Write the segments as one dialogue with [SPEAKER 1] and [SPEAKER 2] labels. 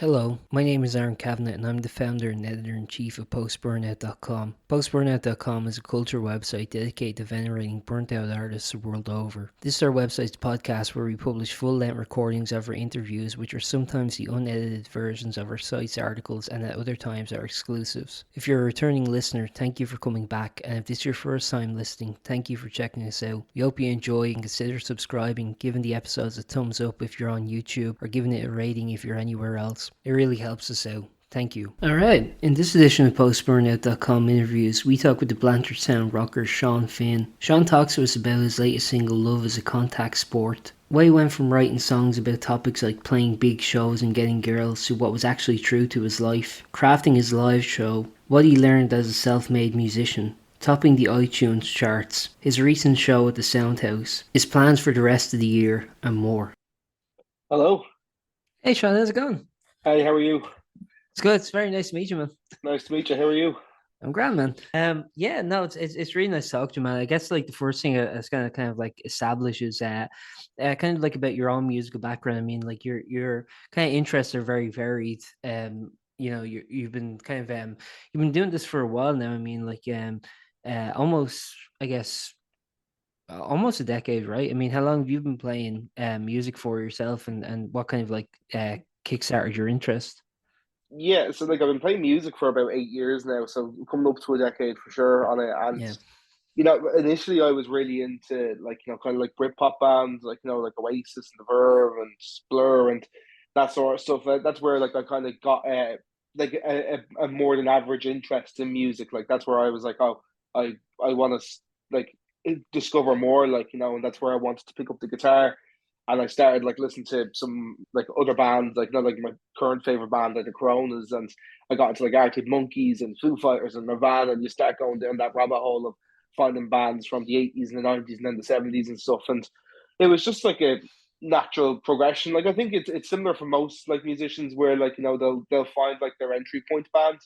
[SPEAKER 1] Hello, my name is Aaron Cavanagh and I'm the founder and editor-in-chief of Post-Burnout.com. Post-Burnout.com is a culture website dedicated to venerating burnt-out artists the world over. This is our website's podcast where we publish full-length recordings of our interviews, which are sometimes the unedited versions of our site's articles and at other times are exclusives. If you're a returning listener, thank you for coming back, and if this is your first time listening, thank you for checking us out. We hope you enjoy and consider subscribing, giving the episodes a thumbs up if you're on YouTube, or giving it a rating if you're anywhere else. It really helps us out. Thank you. Alright, in this edition of PostBurnout.com interviews, we talk with the Blanchardstown rocker Shaun Finn. Shaun talks to us about his latest single, Love is a Contact Sport. Why he went from writing songs about topics like playing big shows and getting girls to what was actually true to his life, crafting his live show, what he learned as a self-made musician, topping the iTunes charts, his recent show at the Soundhouse, his plans for the rest of the year, and more.
[SPEAKER 2] Hello.
[SPEAKER 1] Hey Shaun, how's it going?
[SPEAKER 2] Hey, how are you?
[SPEAKER 1] It's good. It's very nice to meet you, man.
[SPEAKER 2] Nice to meet you. How are you?
[SPEAKER 1] I'm grand, man. Yeah, no, it's really nice to talk to you, man. I guess like the first thing it's gonna kind of like establish is kind of like about your own musical background. I mean, like your kind of interests are very varied. You've been kind of you've been doing this for a while now. I mean, like almost I guess almost a decade, right? I mean, how long have you been playing music for yourself, and what kind of like kickstarted your interest?
[SPEAKER 2] Yeah, so like I've been playing music for about 8 years now, so coming up to a decade for sure on it. And
[SPEAKER 1] Yeah.
[SPEAKER 2] initially I was really into like kind of like Britpop bands, like like Oasis and The Verve and Blur and that sort of stuff. That's where like I kind of got like a more than average interest in music. Like that's where I was like, oh, I want to like discover more, like and that's where I wanted to pick up the guitar. And I started like listening to some like other bands, like not like my current favorite band, like the Coronas, and I got into like Arctic Monkeys and Foo Fighters and Nirvana, and you start going down that rabbit hole of finding bands from the 80s and the 90s and then the 70s and stuff. And it was just like a natural progression. Like I think it's similar for most like musicians where like they'll find like their entry point band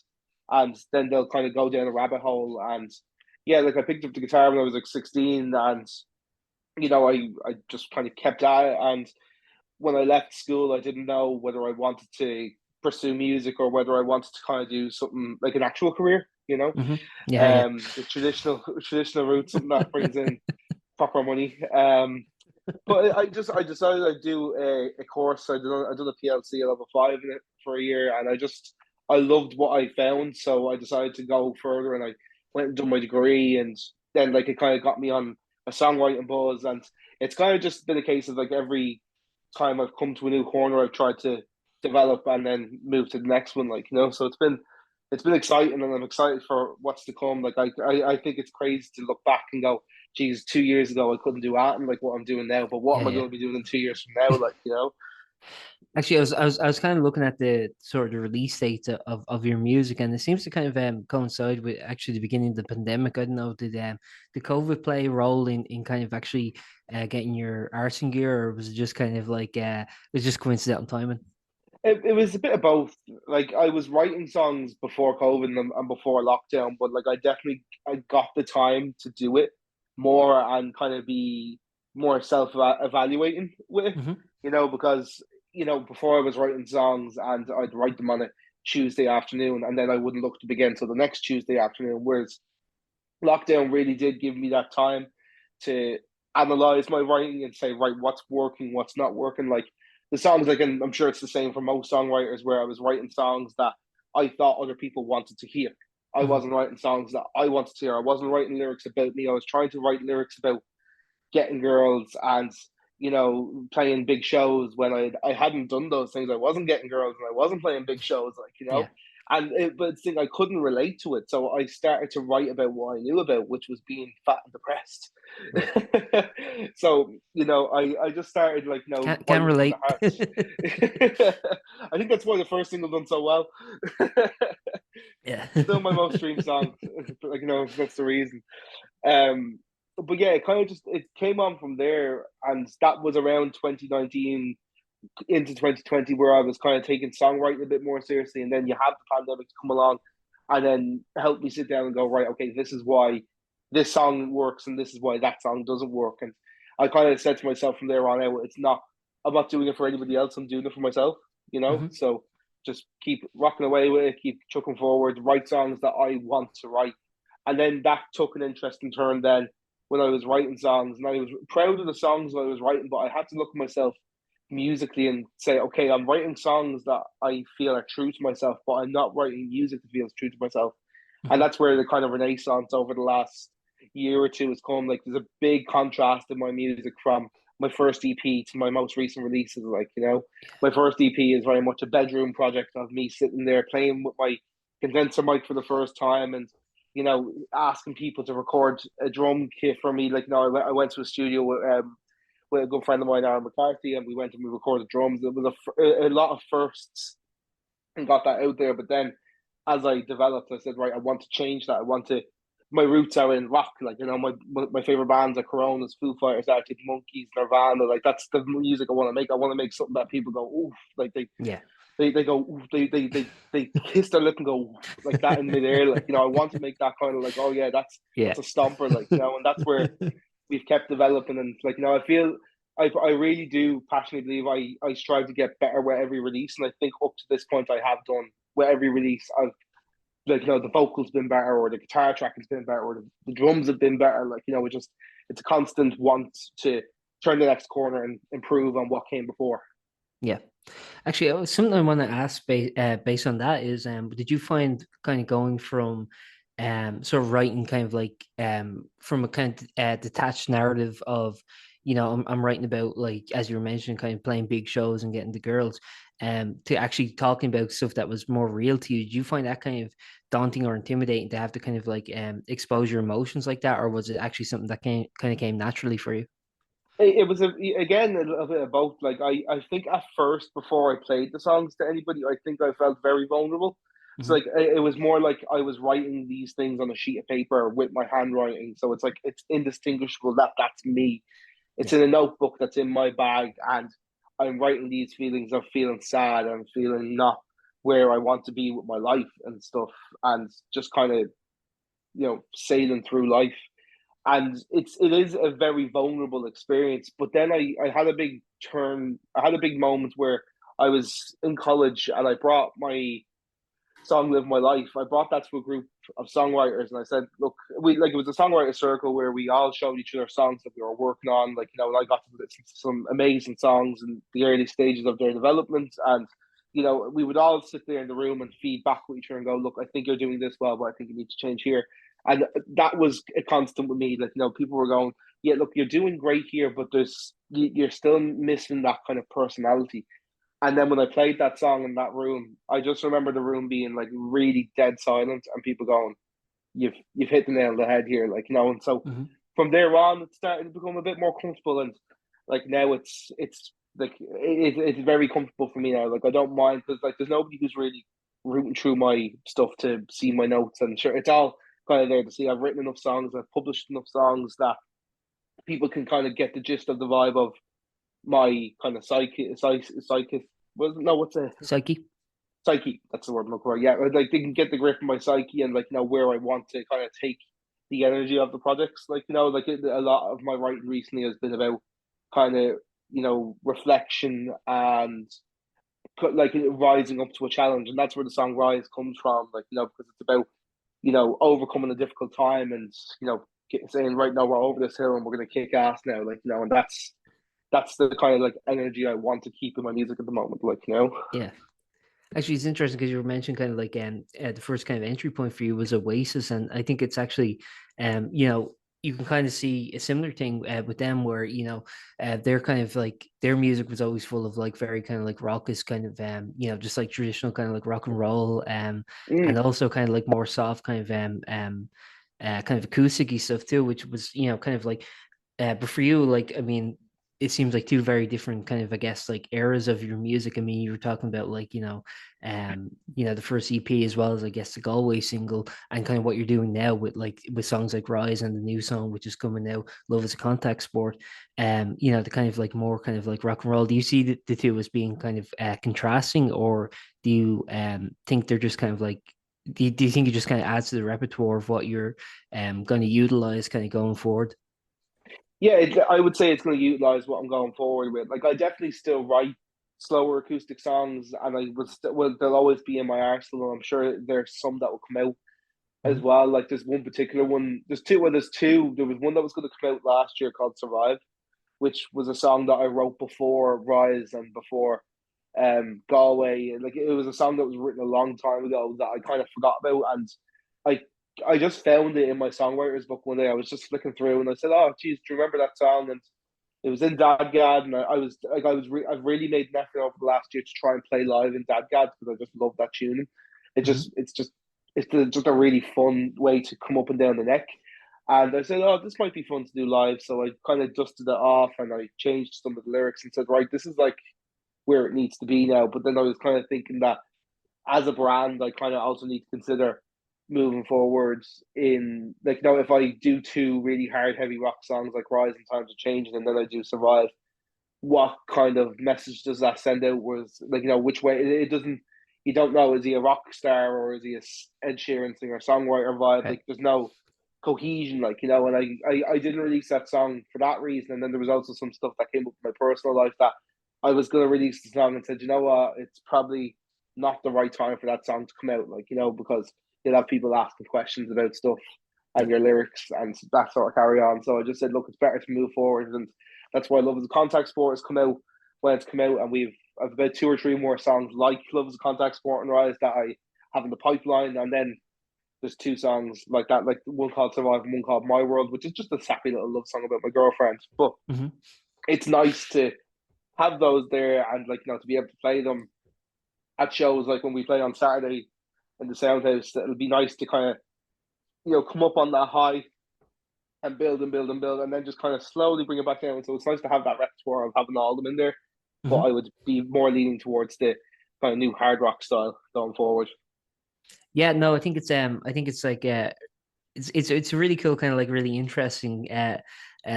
[SPEAKER 2] and then they'll kind of go down a rabbit hole. And yeah, like I picked up the guitar when I was like 16, and I just kind of kept at it. And when I left school, I didn't know whether I wanted to pursue music or whether I wanted to kind of do something like an actual career,
[SPEAKER 1] Mm-hmm. Yeah, yeah.
[SPEAKER 2] the traditional route, something that brings in proper money. But I decided I'd do a course. I done a PLC level 5 in it for a year, and I loved what I found, so I decided to go further, and I went and done my degree, and then like it kind of got me on a songwriting buzz. And it's kind of just been a case of like every time I've come to a new corner, I've tried to develop and then move to the next one, like so it's been exciting, and I'm excited for what's to come. Like I think it's crazy to look back and go, geez, 2 years ago I couldn't do that and like what I'm doing now, but what
[SPEAKER 1] Yeah,
[SPEAKER 2] am I
[SPEAKER 1] yeah.
[SPEAKER 2] going to be doing in 2 years from now? Like
[SPEAKER 1] Actually, I was kind of looking at the sort of the release dates of your music, and it seems to kind of coincide with actually the beginning of the pandemic. I don't know, did COVID play a role in kind of actually getting your arson gear, or was it just kind of like it was just coincidental timing?
[SPEAKER 2] it was a bit of both. Like I was writing songs before COVID and before lockdown, but like I got the time to do it more and kind of be more self evaluating with it,
[SPEAKER 1] Hmm.
[SPEAKER 2] because before I was writing songs and I'd write them on a Tuesday afternoon and then I wouldn't look to begin till the next Tuesday afternoon. Whereas lockdown really did give me that time to analyze my writing and say, right, what's working, what's not working. Like the songs, like, and I'm sure it's the same for most songwriters, where I was writing songs that I thought other people wanted to hear. I
[SPEAKER 1] Hmm.
[SPEAKER 2] wasn't writing songs that I wanted to hear. I wasn't writing lyrics about me. I was trying to write lyrics about getting girls and playing big shows when I hadn't done those things. I wasn't getting girls and I wasn't playing big shows, like
[SPEAKER 1] Yeah.
[SPEAKER 2] but the thing, I couldn't relate to it, so I started to write about what I knew about, which was being fat and depressed.
[SPEAKER 1] Right.
[SPEAKER 2] So I just started like
[SPEAKER 1] Can't
[SPEAKER 2] writing from the
[SPEAKER 1] relate.
[SPEAKER 2] heart. I think that's why the first single done so well.
[SPEAKER 1] Yeah.
[SPEAKER 2] Still my most streamed song, like that's the reason. Um, but yeah, it kind of just it came on from there, and that was around 2019 into 2020 where I was kind of taking songwriting a bit more seriously, and then you have the pandemic to come along, and then help me sit down and go, right, okay, this is why this song works, and this is why that song doesn't work. And I kind of said to myself from there on out, I'm not doing it for anybody else. I'm doing it for myself.
[SPEAKER 1] Hmm.
[SPEAKER 2] So just keep rocking away with it, keep chucking forward, write songs that I want to write. And then that took an interesting turn then when I was writing songs, and I was proud of the songs I was writing, but I had to look at myself musically and say, okay, I'm writing songs that I feel are true to myself, but I'm not writing music that feels true to myself. And
[SPEAKER 1] Mhm.
[SPEAKER 2] that's where the kind of renaissance over the last year or two has come. Like there's a big contrast in my music from my first EP to my most recent releases. Like, my first EP is very much a bedroom project of me sitting there playing with my condenser mic for the first time and asking people to record a drum kit for me. Like, I went to a studio with a good friend of mine, Aaron McCarthy, and we went and we recorded drums. It was a lot of firsts and got that out there. But then as I developed, I said, right, I want to change that. I want to. My roots are in rock, like my favorite bands are Coronas, Foo Fighters, Arctic Monkeys, Nirvana. Like that's the music I want to make. I want to make something that people go, oof, like
[SPEAKER 1] Yeah.
[SPEAKER 2] they go, oof, they kiss their lip and go oof, like that in midair. Like I want to make that kind of like, oh yeah,
[SPEAKER 1] Yeah.
[SPEAKER 2] that's a stomper, like and that's where we've kept developing and like I feel I really do passionately believe I strive to get better with every release, and I think up to this point I have done with every release. I've like the vocals been better, or the guitar track has been better, or the drums have been better. Like it's a constant want to turn the next corner and improve on what came before.
[SPEAKER 1] Yeah. Actually, something I want to ask based on that is, did you find kind of going from, sort of writing kind of like, from a kind of detached narrative of, I'm writing about like, as you were mentioning, kind of playing big shows and getting the girls, to actually talking about stuff that was more real to you? Did you find that kind of daunting or intimidating to have to kind of like, expose your emotions like that, or was it actually something that came naturally for you?
[SPEAKER 2] It was again a little bit of both. Like I think at first before I played the songs to anybody, I think I felt very vulnerable. So
[SPEAKER 1] Hmm.
[SPEAKER 2] like it was more like I was writing these things on a sheet of paper with my handwriting. So it's like it's indistinguishable that that's me. It's
[SPEAKER 1] Yeah.
[SPEAKER 2] in a notebook that's in my bag, and I'm writing these feelings of feeling sad and feeling not where I want to be with my life and stuff, and just kind of sailing through life. And it is a very vulnerable experience. But then I had a big turn. I had a big moment where I was in college and I brought my song "Live My Life." I brought that to a group of songwriters, and I said, "Look, we like it was a songwriter circle where we all showed each other songs that we were working on. Like and I got to listen to some amazing songs in the early stages of their development, and we would all sit there in the room and feed back with each other and go, look, I think you're doing this well, but I think you need to change here." And that was a constant with me. Like people were going, "Yeah, look, you're doing great here, but you're still missing that kind of personality." And then when I played that song in that room, I just remember the room being like really dead silent and people going, "You've hit the nail on the head here," like And so
[SPEAKER 1] Hmm.
[SPEAKER 2] from there on, it started to become a bit more comfortable, and like now it's like it's very comfortable for me now. Like I don't mind because like there's nobody who's really rooting through my stuff to see my notes, and sure it's all kind of there to see. I've written enough songs, I've published enough songs that people can kind of get the gist of the vibe of my kind of psychic was no what's a
[SPEAKER 1] Psyche.
[SPEAKER 2] psyche, that's the word I'm looking for. Yeah, like they can get the grip of my psyche and like where I want to kind of take the energy of the projects. Like a lot of my writing recently has been about kind of reflection and like rising up to a challenge, and that's where the song "Rise" comes from. Like because it's about overcoming a difficult time and saying right now we're over this hill and we're gonna kick ass now. Like and that's the kind of like energy I want to keep in my music at the moment.
[SPEAKER 1] Yeah. Actually, it's interesting because you were mentioning kind of like, the first kind of entry point for you was Oasis, and I think it's actually, you can kind of see a similar thing, with them, where they're kind of like their music was always full of like very kind of like raucous kind of, just like traditional kind of like rock and roll, and
[SPEAKER 2] Mm.
[SPEAKER 1] also kind of like more soft kind of, kind of acoustic stuff too, which was kind of like, but for you, like, I mean, it seems like two very different kind of, I guess, like eras of your music. I mean, you were talking about like, the first EP, as well as I guess the Galway single, and kind of what you're doing now with with songs like Rise and the new song which is coming now, Love is a Contact Sport. The kind of like more kind of like rock and roll. Do you see the two as being kind of, contrasting, or do you think they're just kind of like, do you think it just kind of adds to the repertoire of what you're going to utilize kind of going forward?
[SPEAKER 2] Yeah, I would say it's going to utilize what I'm going forward with. Like, I definitely still write slower acoustic songs, and I was well, they'll always be in my arsenal. I'm sure there's some that will come out as
[SPEAKER 1] Mhm.
[SPEAKER 2] well. Like there's one particular one. There's two. Well, there's two. There was one that was going to come out last year called "Survive," which was a song that I wrote before Rise and before Galway. Like it was a song that was written a long time ago that I kind of forgot about, and I I just found it in my songwriters book one day. I was just flicking through, and I said, "Oh, geez, do you remember that song?" And it was in Dadgad, and I was like, I've really made an effort over the last year to try and play live in Dadgad because I just love that tune.
[SPEAKER 1] Mhm.
[SPEAKER 2] Just a really fun way to come up and down the neck. And I said, oh, this might be fun to do live. So I kind of dusted it off and I changed some of the lyrics and said, right, this is like where it needs to be now. But then I was kind of thinking that as a brand, I kind of also need to consider moving forwards in like if I do two really hard heavy rock songs like Rise and Times of Change and then I do Survive, what kind of message does that send out? Was like which way it doesn't. You don't know, is he a rock star or is he a Ed Sheeran singer songwriter vibe?
[SPEAKER 1] Okay.
[SPEAKER 2] Like there's no cohesion, and I didn't release that song for that reason. And then there was also some stuff that came up in my personal life that I was gonna release the song and said, you know what, it's probably not the right time for that song to come out, because you'll have people asking questions about stuff
[SPEAKER 1] Yeah.
[SPEAKER 2] and your lyrics and that sort of carry on. So I just said, look, it's better to move forward, and that's why Love is a Contact Sport has come out when it's come out, and I've about two or three more songs like Love is a Contact Sport and Rise that I have in the pipeline, and then there's two songs like that, like one called Survive and one called My World, which is just a sappy little love song about my girlfriend. But
[SPEAKER 1] Mhm.
[SPEAKER 2] it's nice to have those there and to be able to play them at shows like when we play on Saturday in the Sound House. It'll be nice to kind of come up on that high and build and build and build, and then just kind of slowly bring it back down. So it's nice to have that repertoire of having all of them in there. But
[SPEAKER 1] Mhm.
[SPEAKER 2] I would be more leaning towards the kind of new hard rock style going forward.
[SPEAKER 1] Yeah, no, I think it's like it's a really cool kind of like really interesting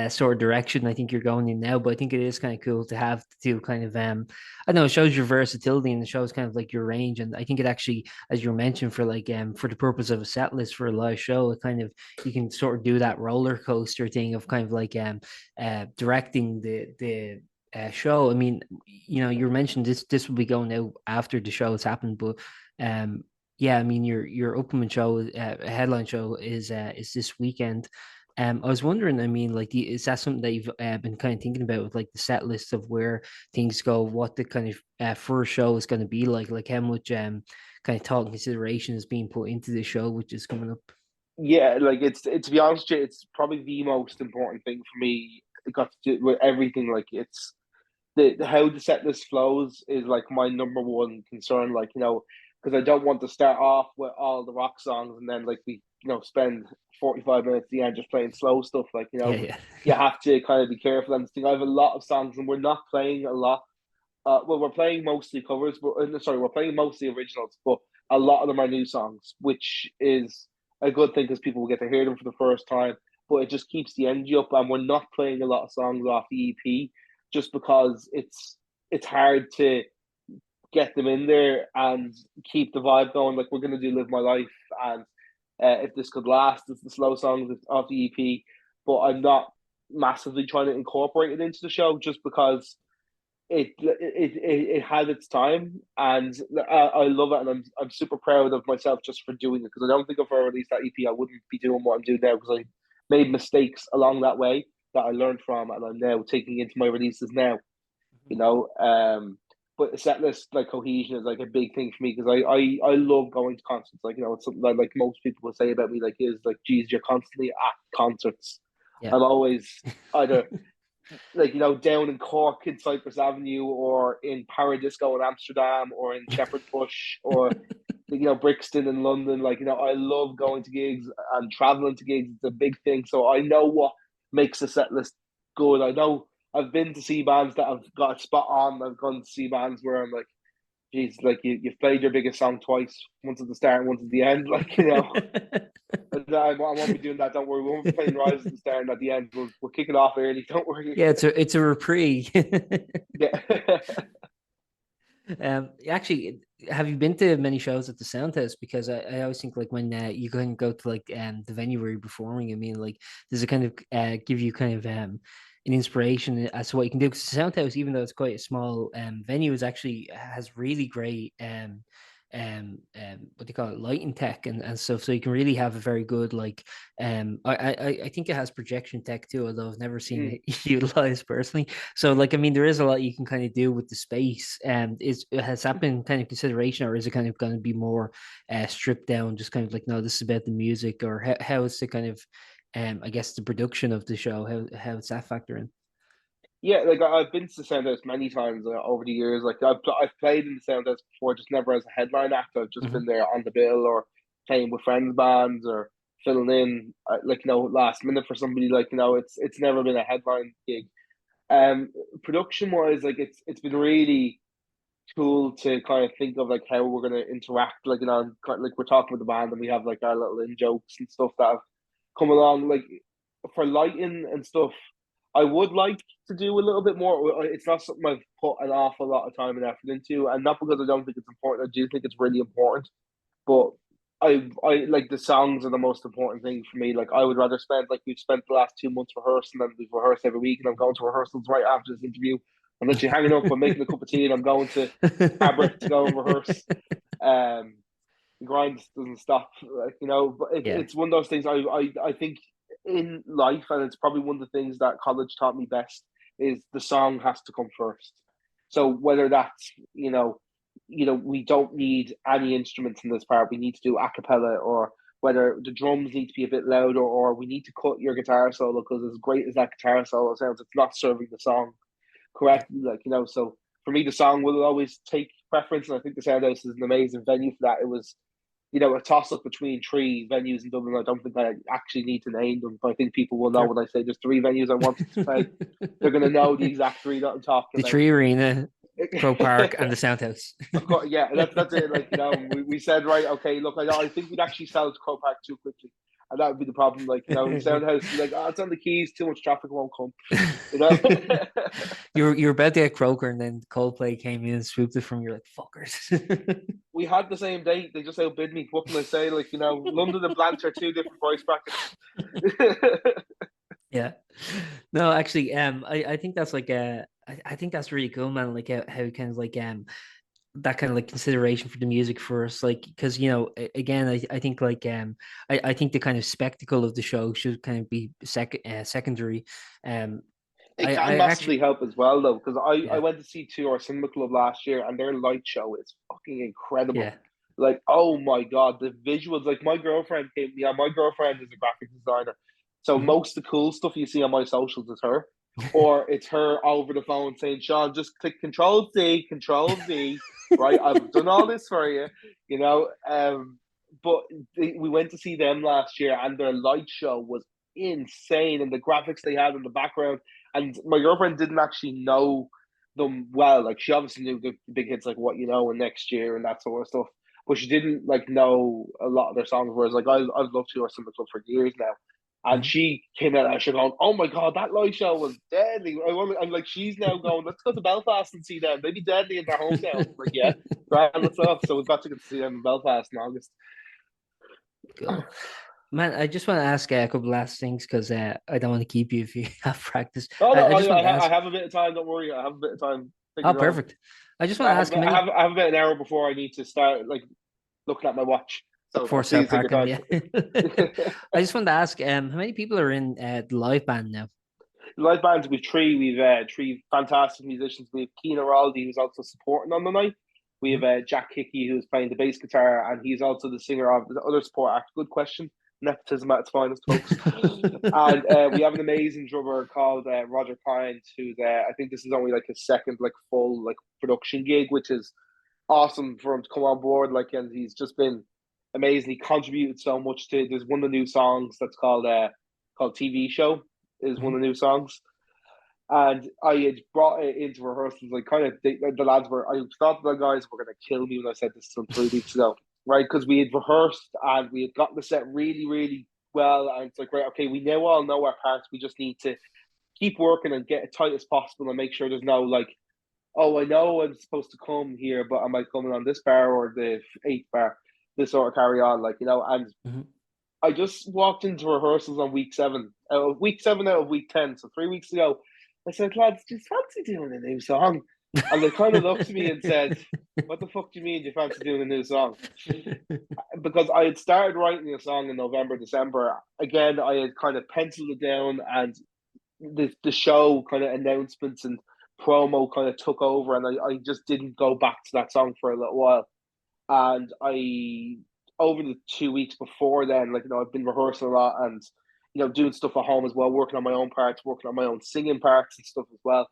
[SPEAKER 1] sort of direction I think you're going in now. But I think it is kind of cool to have to kind of I don't know, it shows your versatility and it shows kind of like your range. And I think it actually, as you mentioned, for like for the purpose of a set list for a live show, it kind of you can sort of do that roller coaster thing of kind of like directing the show. I mean, you mentioned this will be going out after the show has happened, but um yeah, I mean your opening show, headline show is this weekend. I was wondering, I mean, like, is that something that you've been kind of thinking about with like the set list of where things go, what the kind of first show is going to be like how much kind of thought and consideration is being put into the show, which is coming up?
[SPEAKER 2] Yeah, like it's to be honest, with you, it's probably the most important thing for me. It got to do with everything. Like it's the how the set list flows is like my number one concern. Because I don't want to start off with all the rock songs and then like we spend 45 minutes at the end just playing slow stuff.
[SPEAKER 1] Yeah, yeah,
[SPEAKER 2] You have to kind of be careful. And I have a lot of songs and we're not playing a lot. Well, we're playing mostly covers, but sorry, we're playing mostly originals, but a lot of them are new songs, which is a good thing because people will get to hear them for the first time. But it just keeps the energy up, and we're not playing a lot of songs off the EP just because it's hard to get them in there and keep the vibe going. Like we're gonna do "Live My Life" and "If This Could Last." It's the slow songs of the EP, but I'm not massively trying to incorporate it into the show just because it had its time, and I love it, and I'm super proud of myself just for doing it because I don't think if I released that EP, I wouldn't be doing what I'm doing now because I made mistakes along that way that I learned from, and I'm now taking into my releases now. You know, but set list like cohesion is like a big thing for me because I love going to concerts. It's something that like most people will say about me, like is like, geez, you're constantly at concerts.
[SPEAKER 1] yeah.
[SPEAKER 2] I'm always either down in Cork in Cypress Avenue or in Paradisco in Amsterdam or in Shepherd Bush or Brixton in London. I love going to gigs and traveling to gigs. It's a big thing. So I know what makes a set list good. I know I've been to see bands that have got a spot on. I've gone to see bands where I'm like, geez, like you've played your biggest song twice, once at the start and once at the end. I won't be doing that. Don't worry. We won't be playing Rise at the start and at the end. We'll kick it off early. Don't worry.
[SPEAKER 1] Yeah, it's a reprieve.
[SPEAKER 2] Yeah.
[SPEAKER 1] Actually, have you been to many shows at the Soundhouse? Because I always think like when you can go to like the venue where you're performing, I mean, like does it kind of give you kind of an inspiration as to what you can do. Because the Soundhouse, even though it's quite a small venue, is actually has really great what do you call it, lighting tech and stuff. So you can really have a very good like I think it has projection tech too, although I've never seen
[SPEAKER 2] Mm.
[SPEAKER 1] it utilized personally. So like I mean, there is a lot you can kind of do with the space. Is has that been kind of consideration, or is it kind of going to be more stripped down, just kind of like no, this is about the music, or how is the kind of I guess the production of the show, how's that factor in?
[SPEAKER 2] Yeah, like I've been to the Soundhouse many times over the years. Like I've played in the Soundhouse before, just never as a headline act. I've just been
[SPEAKER 1] Hmm.
[SPEAKER 2] there on the bill or playing with friends' bands or filling in, like last minute for somebody. Like it's never been a headline gig. Production wise, like it's been really cool to kind of think of like how we're gonna interact. Like like we're talking with the band and we have like our little in jokes and stuff that have come along. Like for lighting and stuff, I would like to do a little bit more. It's not something I've put an awful lot of time and effort into, and not because I don't think it's important. I do think it's really important, but I like the songs are the most important thing for me. Like I would rather spend like we've spent the last 2 months rehearsing and we've rehearsed every week, and I'm going to rehearsals right after this interview. I'm literally hanging up, I'm making a cup of tea, and I'm going to fabric to go and rehearse. Um, the grind doesn't stop, like but
[SPEAKER 1] Yeah.
[SPEAKER 2] it's one of those things. I think in life, and it's probably one of the things that college taught me best is the song has to come first. So whether that's we don't need any instruments in this part. We need to do a cappella, or whether the drums need to be a bit louder, or we need to cut your guitar solo because as great as that guitar solo sounds, it's not serving the song
[SPEAKER 1] Yeah.
[SPEAKER 2] correctly. So for me, the song will always take preference, and I think the Soundhouse is an amazing venue for that. It was, a toss up between three venues in Dublin. I don't think I actually need to name them, but I think people will know
[SPEAKER 1] Sure.
[SPEAKER 2] when I say there's three venues I wanted to play. They're going to know the exact three that I'm talking
[SPEAKER 1] The
[SPEAKER 2] about.
[SPEAKER 1] Tree Arena, Crow Park, and the Soundhouse.
[SPEAKER 2] Of course, yeah, that's it. Like we said, right, okay, look, I think we'd actually sell to Crow Park too quickly, and that would be the problem. Like Soundhouse, like it's on the keys, too much traffic won't come. You know.
[SPEAKER 1] You're about to get Croker, and then Coldplay came in and swooped it from. You're like fuckers.
[SPEAKER 2] We had the same date. They just outbid me. What can I say? Like London and Blanche are two different price brackets.
[SPEAKER 1] Yeah. No, actually, I think that's like I think that's really cool, man. Like how kind of like that kind of like consideration for the music first, like because again, I think like I think the kind of spectacle of the show should kind of be secondary. Um,
[SPEAKER 2] It
[SPEAKER 1] I
[SPEAKER 2] can
[SPEAKER 1] actually
[SPEAKER 2] massively help as well, though, because I
[SPEAKER 1] yeah
[SPEAKER 2] went to see To Our Cinema Club last year, and their light show is fucking incredible.
[SPEAKER 1] yeah.
[SPEAKER 2] Like, oh my god, the visuals! Like, my girlfriend came. Yeah, my girlfriend is a graphic designer, so
[SPEAKER 1] Hmm.
[SPEAKER 2] most of the cool stuff you see on my socials is her, or it's her over the phone saying, "Sean, just click Control C, Control V." Right, I've done all this for you, you know. But we went to see them last year, and their light show was insane, and the graphics they had in the background. And my girlfriend didn't actually know them well. Like she obviously knew the big hits like What You Know and Next Year and that sort of stuff, but she didn't like know a lot of their songs. Whereas like I've loved To Our Cinema Club for years now. And
[SPEAKER 1] Hmm.
[SPEAKER 2] she came out and she going, "Oh my god, that live show was deadly." I'm like, she's now going, "Let's go to Belfast and see them. They be deadly in their hometown." I'm like, yeah, grand, let's off. So we've got to get to see them in Belfast in August.
[SPEAKER 1] Cool. Man, I just want to ask a couple last things because I don't want to keep you if you have practice.
[SPEAKER 2] Oh no,
[SPEAKER 1] I just want to
[SPEAKER 2] I
[SPEAKER 1] ask.
[SPEAKER 2] have a bit of time. Don't worry, I have a bit of time. Take
[SPEAKER 1] Oh,
[SPEAKER 2] your own.
[SPEAKER 1] perfect. I just want to ask how many
[SPEAKER 2] I have about an hour before I need to start like looking at my watch. So
[SPEAKER 1] before start
[SPEAKER 2] please take your
[SPEAKER 1] parking.
[SPEAKER 2] time.
[SPEAKER 1] Yeah. I just wanted to ask how many people are in the live band now?
[SPEAKER 2] Live bands with three. We've three fantastic musicians. We have Keane Araldi, who's also supporting on the night. We have
[SPEAKER 1] Mhm.
[SPEAKER 2] Jack Hickey, who's playing the bass guitar, and he's also the singer of the other support act. Good question. Nepotism at its finest, folks. And we have an amazing drummer called Roger Kind, who's I think this is only like his second like full like production gig, which is awesome for him to come on board. Like, and he's just been amazing. He contributed so much to. There's one of the new songs that's called TV Show is one
[SPEAKER 1] Mhm.
[SPEAKER 2] of the new songs, and I had brought it into rehearsals. Like, kind of the lads were. I thought the guys were gonna kill me when I said this to them 3 weeks ago, right? Because we had rehearsed and we had gotten the set really, really well, and it's like, right, okay, we now all know our parts. We just need to keep working and get as tight as possible and make sure there's no like, oh, I know I'm supposed to come here, but am I coming on this bar or the eighth bar? This sort of carry on, like, and
[SPEAKER 1] Mhm.
[SPEAKER 2] I just walked into rehearsals on week 7, week 7 out of week 10, so 3 weeks ago, I said, lads, do you fancy doing a new song? And they kind of looked at me and said, what the fuck do you mean you fancy doing a new song? Because I had started writing a song in November, December. Again, I had kind of penciled it down, and the show kind of announcements and promo kind of took over, and I just didn't go back to that song for a little while. And I, over the 2 weeks before then, like, I've been rehearsing a lot and, doing stuff at home as well, working on my own parts, working on my own singing parts and stuff as well.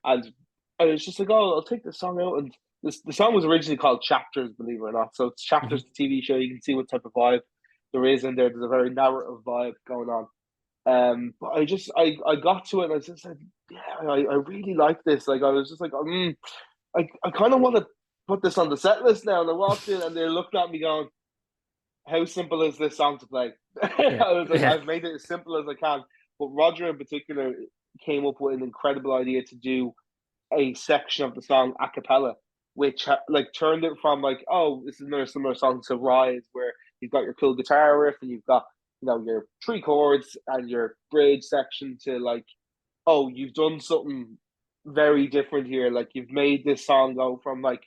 [SPEAKER 2] And I was just like, oh, I'll take this song out. And the song was originally called Chapters, believe it or not. So it's
[SPEAKER 1] Mhm.
[SPEAKER 2] Chapters, the TV show. You can see what type of vibe there is in there. There's a very narrative vibe going on. But I got to it and I just said, yeah, I really like this. Like, I was just like, I kind of want to put this on the set list now. And I walked in and they looked at me going, how simple is this song to play?
[SPEAKER 1] Yeah,
[SPEAKER 2] I was like,
[SPEAKER 1] yeah,
[SPEAKER 2] I've made it as simple as I can. But Roger in particular came up with an incredible idea to do a section of the song a cappella, which like turned it from like, oh, this is another similar song to Rise, where you've got your cool guitar riff and you've got, your three chords and your bridge section, to like, oh, you've done something very different here. Like, you've made this song go from like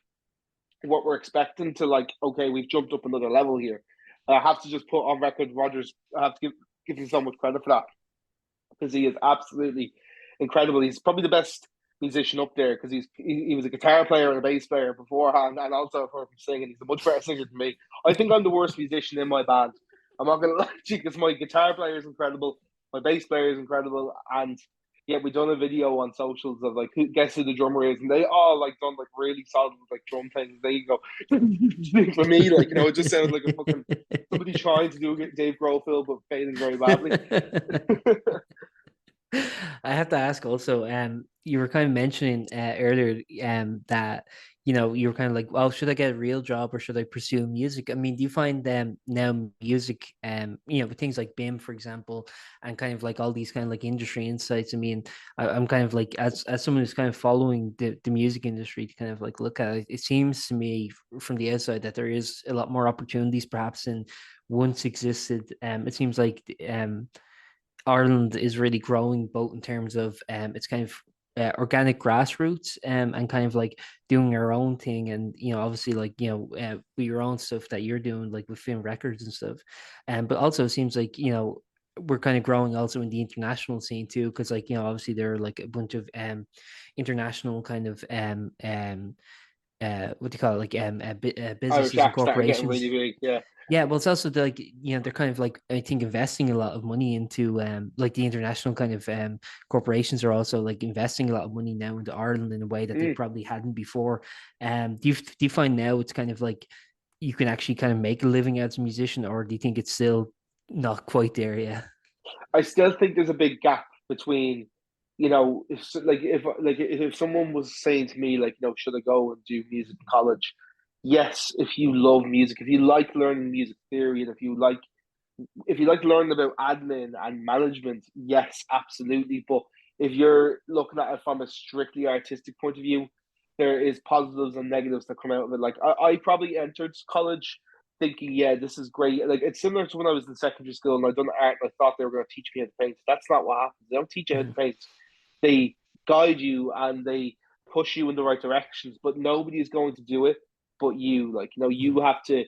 [SPEAKER 2] what we're expecting to like, okay, we've jumped up another level here. I have to just put on record, Rogers. I have to give him so much credit for that, because he is absolutely incredible. He's probably the best musician up there, because he was a guitar player and a bass player beforehand, and also I've heard him singing. He's a much better singer than me. I think I'm the worst musician in my band. I'm not gonna lie to you, because my guitar player is incredible, my bass player is incredible, and yeah, we done a video on socials of like, who guess who the drummer is, and they all like done like really solid like drum things. They go for me, like, it just sounds like a fucking somebody trying to do a Dave Grohl film but failing very badly.
[SPEAKER 1] I have to ask also, you were kind of mentioning earlier that you were kind of like, well, should I get a real job or should I pursue music? I mean, do you find now music, with things like BIM, for example, and kind of like all these kind of like industry insights? I mean, I'm kind of like, as someone who's kind of following the music industry to kind of like look at it, it seems to me from the outside that there is a lot more opportunities perhaps than once existed. It seems like Ireland is really growing both in terms of it's kind of organic grassroots and kind of like doing our own thing, and obviously like with your own stuff that you're doing like with film records and stuff, but also it seems like we're kind of growing also in the international scene too, because like obviously there are like a bunch of international kind of what do you call it, like
[SPEAKER 2] Irish
[SPEAKER 1] businesses and
[SPEAKER 2] acts starting getting
[SPEAKER 1] corporations.
[SPEAKER 2] really big. Yeah.
[SPEAKER 1] Yeah, well, it's also like they're kind of like, I think, investing a lot of money into like the international kind of corporations are also like investing a lot of money now into Ireland in a way that they
[SPEAKER 2] Mm.
[SPEAKER 1] probably hadn't before. Do you find now it's kind of like you can actually kind of make a living as a musician, or do you think it's still not quite there yet?
[SPEAKER 2] I still think there's a big gap between, if someone was saying to me like, should I go and do music in college? Yes, if you love music, if you like learning music theory, and if you like learning about admin and management, yes, absolutely. But if you're looking at it from a strictly artistic point of view, there is positives and negatives that come out of it. Like, I probably entered college thinking, yeah, this is great. Like, it's similar to when I was in secondary school and I'd done art and I thought they were going to teach me how to paint. That's not what happens. They don't teach you how to
[SPEAKER 1] Mhm.
[SPEAKER 2] paint. They guide you and they push you in the right directions, but nobody is going to do it but you. Like, you
[SPEAKER 1] Mhm.
[SPEAKER 2] have to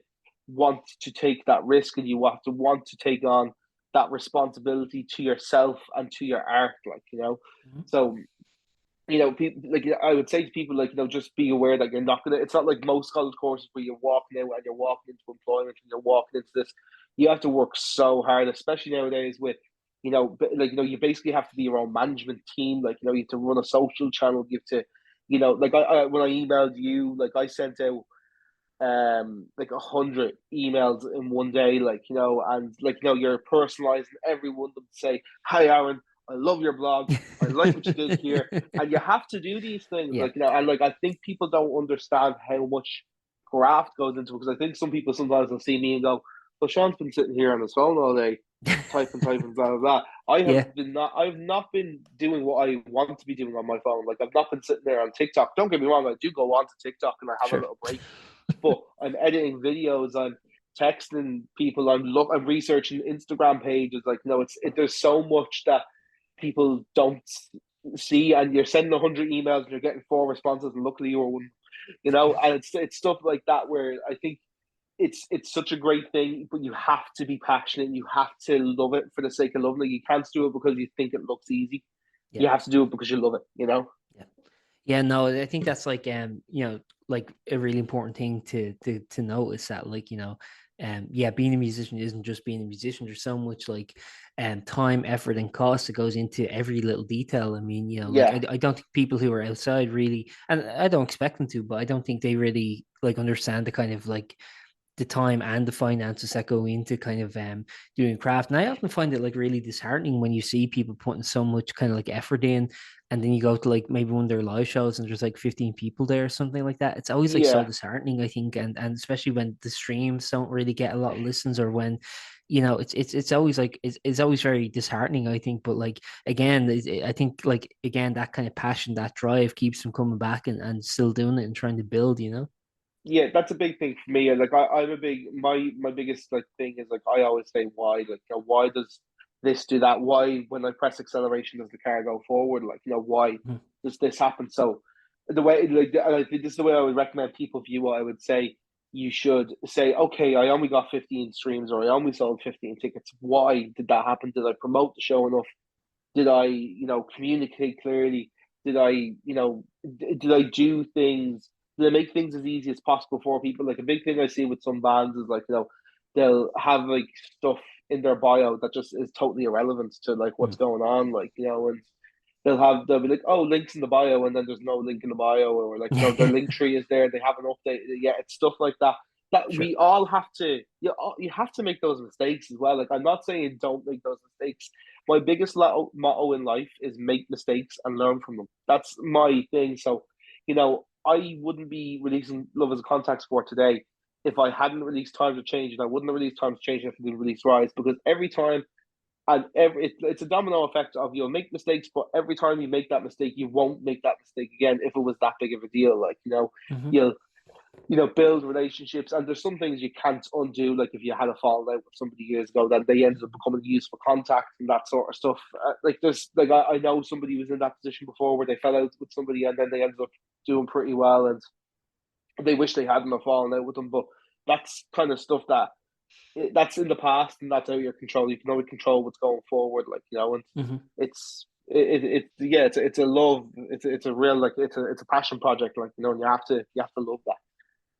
[SPEAKER 2] want to take that risk, and you have to want to take on that responsibility to yourself and to your art,
[SPEAKER 1] Mhm.
[SPEAKER 2] so people, like, I would say to people, like, just be aware that you're not gonna. It's not like most college courses where you're walking out and you're walking into employment and you're walking into this. You have to work so hard, especially nowadays with, like, you basically have to be your own management team. Like, you have to run a social channel. You have to, like, when I emailed you, like, I sent out like 100 emails in one day, like, and like, you're personalizing every one of them to say, hi Aaron, I love your blog, I like what you did here. And you have to do these things,
[SPEAKER 1] Yeah,
[SPEAKER 2] like, and like, I think people don't understand how much graft goes into it, because I think some people sometimes will see me and go, well, Sean's been sitting here on his phone all day typing, blah blah blah.
[SPEAKER 1] yeah,
[SPEAKER 2] I've not been doing what I want to be doing on my phone. Like, I've not been sitting there on TikTok. Don't get me wrong, I do go on to TikTok and I have a
[SPEAKER 1] sure.
[SPEAKER 2] little break, but I'm editing videos, I'm texting people, I'm researching Instagram pages. Like, there's so much that people don't see, and you're sending 100 emails and you're getting 4 responses, and luckily you were one, and it's stuff like that where I think it's such a great thing, but you have to be passionate. You have to love it for the sake of loving it. You can't do it because you think it looks easy.
[SPEAKER 1] Yeah.
[SPEAKER 2] You have to do it because you love it.
[SPEAKER 1] Yeah. Yeah, no, I think that's like like a really important thing to notice that like, yeah, being a musician isn't just being a musician. There's so much like time, effort, and cost that goes into every little detail. I mean, like
[SPEAKER 2] Yeah,
[SPEAKER 1] I don't think people who are outside really, and I don't expect them to, but I don't think they really like understand the kind of like the time and the finances that go into kind of doing craft. And I often find it like really disheartening when you see people putting so much kind of like effort in, and then you go to like maybe one of their live shows and there's like 15 people there or something like that. It's always like so
[SPEAKER 2] yeah.
[SPEAKER 1] disheartening, I think, and especially when the streams don't really get a lot of listens, or when it's always like it's always very disheartening, I think. But like again, I think like again that kind of passion, that drive keeps them coming back and still doing it and trying to build.
[SPEAKER 2] Yeah, that's a big thing for me. And like I'm a big my biggest like thing is like I always say why, like why does this do that? Why when I press acceleration does the car go forward? Like why
[SPEAKER 1] Mhm.
[SPEAKER 2] does this happen? So the way like this is the way I would recommend people view it. I would say you should say, okay, I only got 15 streams or I only sold 15 tickets. Why did that happen? Did I promote the show enough? Did I, communicate clearly? Did I, did I do things? Did I make things as easy as possible for people? Like a big thing I see with some bands is like, they'll have like stuff in their bio that just is totally irrelevant to like what's
[SPEAKER 1] Mhm.
[SPEAKER 2] going on, like and they'll be like, oh, links in the bio, and then there's no link in the bio, or like their link tree is there, they haven't updated it yet. It's stuff like that that
[SPEAKER 1] Sure.
[SPEAKER 2] we all have to you have to make those mistakes as well. Like I'm not saying don't make those mistakes. My biggest motto in life is make mistakes and learn from them. That's my thing. So, I wouldn't be releasing Love as a Contact Sport today if I hadn't released Times of Change, and I wouldn't have released Times of Change if I didn't release Rise, because every time and it's a domino effect of you'll make mistakes, but every time you make that mistake, you won't make that mistake again if it was that big of a deal. Like
[SPEAKER 1] Hmm.
[SPEAKER 2] you'll build relationships, and there's some things you can't undo. Like if you had a falling out with somebody years ago, then they ended up becoming useful contacts and that sort of stuff. Like there's like I know somebody was in that position before where they fell out with somebody and then they ended up doing pretty well, and they wish they hadn't have fallen out with them. But that's kind of stuff that's in the past, and that's out of your control. You can only control what's going forward, like and
[SPEAKER 1] Hmm.
[SPEAKER 2] yeah, it's a love, it's a real like it's a passion project, like and you have to love that.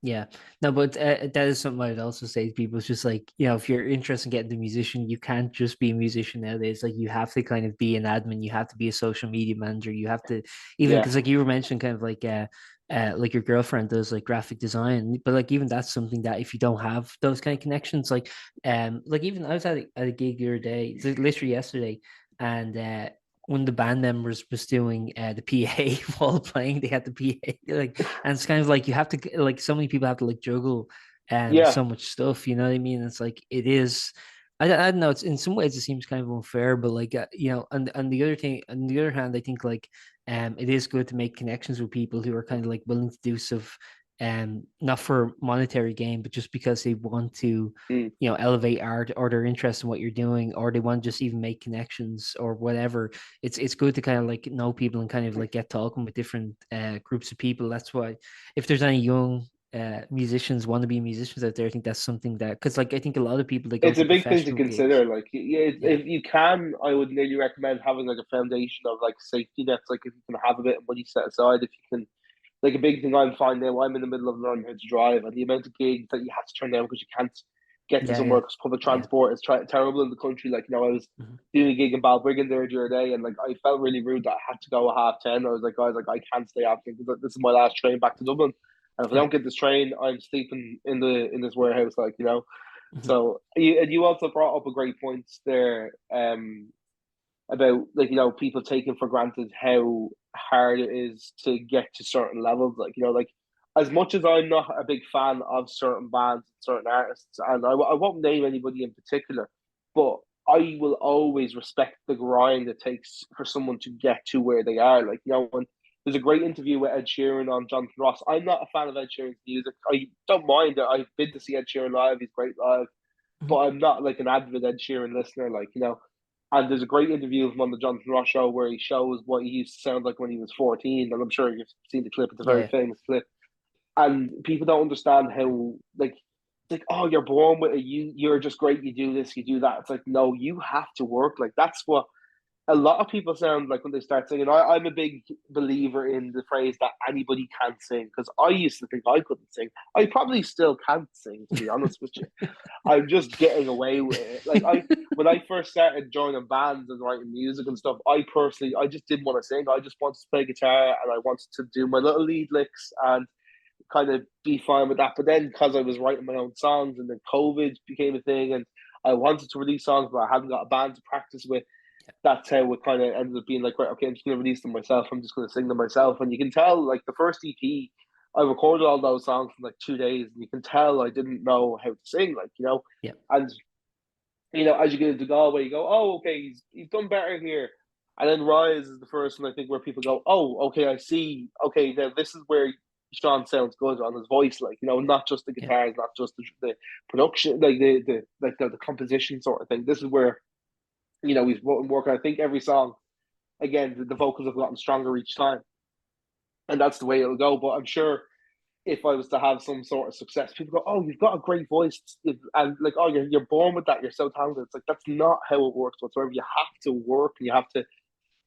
[SPEAKER 1] Yeah, no, but that is something I'd also say to people. It's just like, if you're interested in getting the musician, you can't just be a musician nowadays. Like, you have to kind of be an admin, you have to be a social media manager, you have to, even
[SPEAKER 2] Yeah.
[SPEAKER 1] because, like, you were mentioning kind of like your girlfriend does like graphic design, but like, even that's something that if you don't have those kind of connections, like even I was at a gig the other day, it's like literally yesterday, and one of the band members was doing the PA while playing. They had the PA, like, and it's kind of like you have to like so many people have to like juggle
[SPEAKER 2] Yeah.
[SPEAKER 1] so much stuff, you know what I mean? It's like it is. I don't know. It's in some ways it seems kind of unfair, but like and the other thing, on the other hand, I think like it is good to make connections with people who are kind of like willing to do stuff not for monetary gain, but just because they want to
[SPEAKER 2] Mm.
[SPEAKER 1] elevate art, or their interest in what you're doing, or they want to just even make connections or whatever. It's good to kind of like know people and kind of like get talking with different groups of people. That's why if there's any young musicians, want to be musicians out there, I think that's something that, because like I think a lot of people, they go
[SPEAKER 2] It's
[SPEAKER 1] to
[SPEAKER 2] a big thing to
[SPEAKER 1] professional gigs.
[SPEAKER 2] consider. Like, yeah,
[SPEAKER 1] Yeah.
[SPEAKER 2] if you can, I would nearly recommend having like a foundation of like safety nets. Like, if you can have a bit of money set aside, if you can, like a big thing I'm finding now, I'm in the middle of learning how to drive, and the amount of gigs that you have to turn down because you can't get to
[SPEAKER 1] Yeah,
[SPEAKER 2] somewhere
[SPEAKER 1] yeah,
[SPEAKER 2] because public
[SPEAKER 1] yeah.
[SPEAKER 2] transport is terrible in the country. Like, I was
[SPEAKER 1] Mhm.
[SPEAKER 2] doing a gig in Balbriggan there the other day, and like I felt really rude that I had to go at 10:30. I was like, guys, like I can't stay after because this is my last train back to Dublin, and if I
[SPEAKER 1] Yeah.
[SPEAKER 2] don't get this train, I'm sleeping in this warehouse. Like.
[SPEAKER 1] Mhm.
[SPEAKER 2] So you also brought up a great point there, about like people taking for granted how hard it is to get to certain levels. Like like as much as I'm not a big fan of certain bands, certain artists, and I won't name anybody in particular, but I will always respect the grind it takes for someone to get to where they are. Like when there's a great interview with Ed Sheeran on Jonathan Ross. I'm not a fan of Ed Sheeran's music. I don't mind it. I've been to see Ed Sheeran live. He's great live,
[SPEAKER 1] Mhm.
[SPEAKER 2] but I'm not like an avid Ed Sheeran listener. Like And there's a great interview of him on the Jonathan Ross show where he shows what he used to sound like when he was 14. And I'm sure you've seen the clip. It's a very
[SPEAKER 1] Yeah,
[SPEAKER 2] famous clip. And people don't understand how, like, it's like, oh, you're born with it. You're just great. You do this, you do that. It's like, no, you have to work. Like, that's what a lot of people sound like when they start singing. I'm a big believer in the phrase that anybody can sing, because I used to think I couldn't sing. I probably still can't sing, to be honest with you. I'm just getting away with it. Like, when I first started joining bands and writing music and stuff, I just didn't want to sing. I just wanted to play guitar and I wanted to do my little lead licks and kind of be fine with that. But then, because I was writing my own songs and then COVID became a thing and I wanted to release songs, but I hadn't got a band to practice with, that's how it kind of ended up being like, right, okay, I'm just going to release them myself. I'm just going to sing them myself. And you can tell, like, the first EP, I recorded all those songs in like 2 days, and you can tell I didn't know how to sing, like,
[SPEAKER 1] yeah,
[SPEAKER 2] And, as you get into Galway, you go, oh, okay, he's done better here. And then Rise is the first one, I think, where people go, oh, okay, I see. Okay, now this is where Shaun sounds good on his voice, like, not just the
[SPEAKER 1] yeah,
[SPEAKER 2] guitars, not just the production, like the composition sort of thing. This is where he's working. I think every song, again, the vocals have gotten stronger each time, and that's the way it'll go. But I'm sure if I was to have some sort of success, people go, "Oh, you've got a great voice," and like, "Oh, you're born with that. You're so talented." It's like, that's not how it works whatsoever. You have to work, and you have to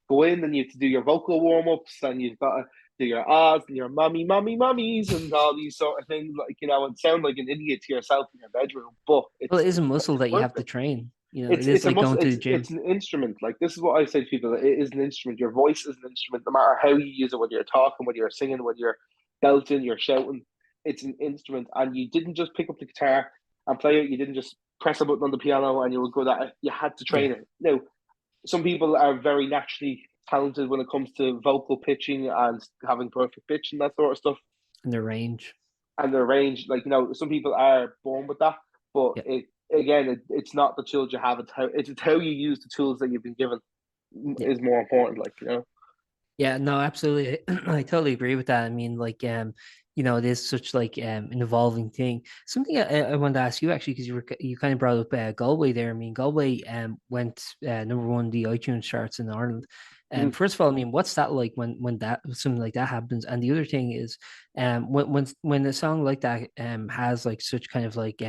[SPEAKER 2] go in, and you have to do your vocal warm ups, and you've got to do your ahs and your mummies and all these sort of things. Like, and sound like an idiot to yourself in your bedroom, but
[SPEAKER 1] well, it is a muscle
[SPEAKER 2] it's
[SPEAKER 1] that you
[SPEAKER 2] worth
[SPEAKER 1] have to
[SPEAKER 2] it.
[SPEAKER 1] train. It
[SPEAKER 2] It's
[SPEAKER 1] is
[SPEAKER 2] it's a
[SPEAKER 1] like
[SPEAKER 2] must.
[SPEAKER 1] going to the gym.
[SPEAKER 2] It's an instrument. Like, this is what I say to people. It is an instrument. Your voice is an instrument. No matter how you use it, whether you're talking, whether you're singing, whether you're belting, you're shouting, it's an instrument. And you didn't just pick up the guitar and play it. You didn't just press a button on the piano and you were good at it. You had to
[SPEAKER 1] Yeah,
[SPEAKER 2] train it. Now, some people are very naturally talented when it comes to vocal pitching and having perfect pitch and that sort of stuff,
[SPEAKER 1] and the range.
[SPEAKER 2] and their range. Like, some people are born with that, but
[SPEAKER 1] Yeah,
[SPEAKER 2] it's not the tools you have. It's how you use the tools that you've been given
[SPEAKER 1] yeah.
[SPEAKER 2] is more important. Like,
[SPEAKER 1] Yeah, no, absolutely. I totally agree with that. I mean, like, it is such like an evolving thing. Something I wanted to ask you actually, because you kind of brought up Galway there. I mean, Galway went number one in the iTunes charts in Ireland.
[SPEAKER 2] mm,
[SPEAKER 1] First of all, I mean, what's that like when that something like that happens? And the other thing is, when a song like that has like such kind of like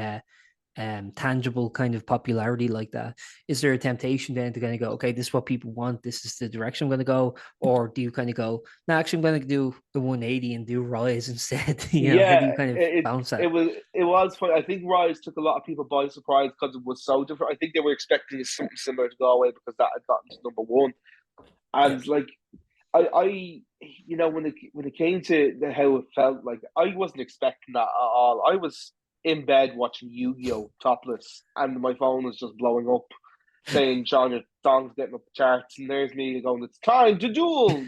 [SPEAKER 1] tangible kind of popularity like that, is there a temptation then to kind of go, okay, this is what people want, this is the direction I'm going to go? Or do you kind of go, no, actually I'm going to do a 180 and do Rise instead? How do
[SPEAKER 2] yeah,
[SPEAKER 1] you kind of
[SPEAKER 2] it,
[SPEAKER 1] balance
[SPEAKER 2] it
[SPEAKER 1] that?
[SPEAKER 2] was it was fun. I think Rise took a lot of people by surprise because it was so different. I think they were expecting something similar to Galway because that had gotten to number one,
[SPEAKER 1] Yeah.
[SPEAKER 2] and like, I when it came to how it felt, like, I wasn't expecting that at all. I was in bed watching Yu-Gi-Oh topless, and my phone was just blowing up, saying, "Sean, your song's getting up the charts," and there's me going, "It's time to duel."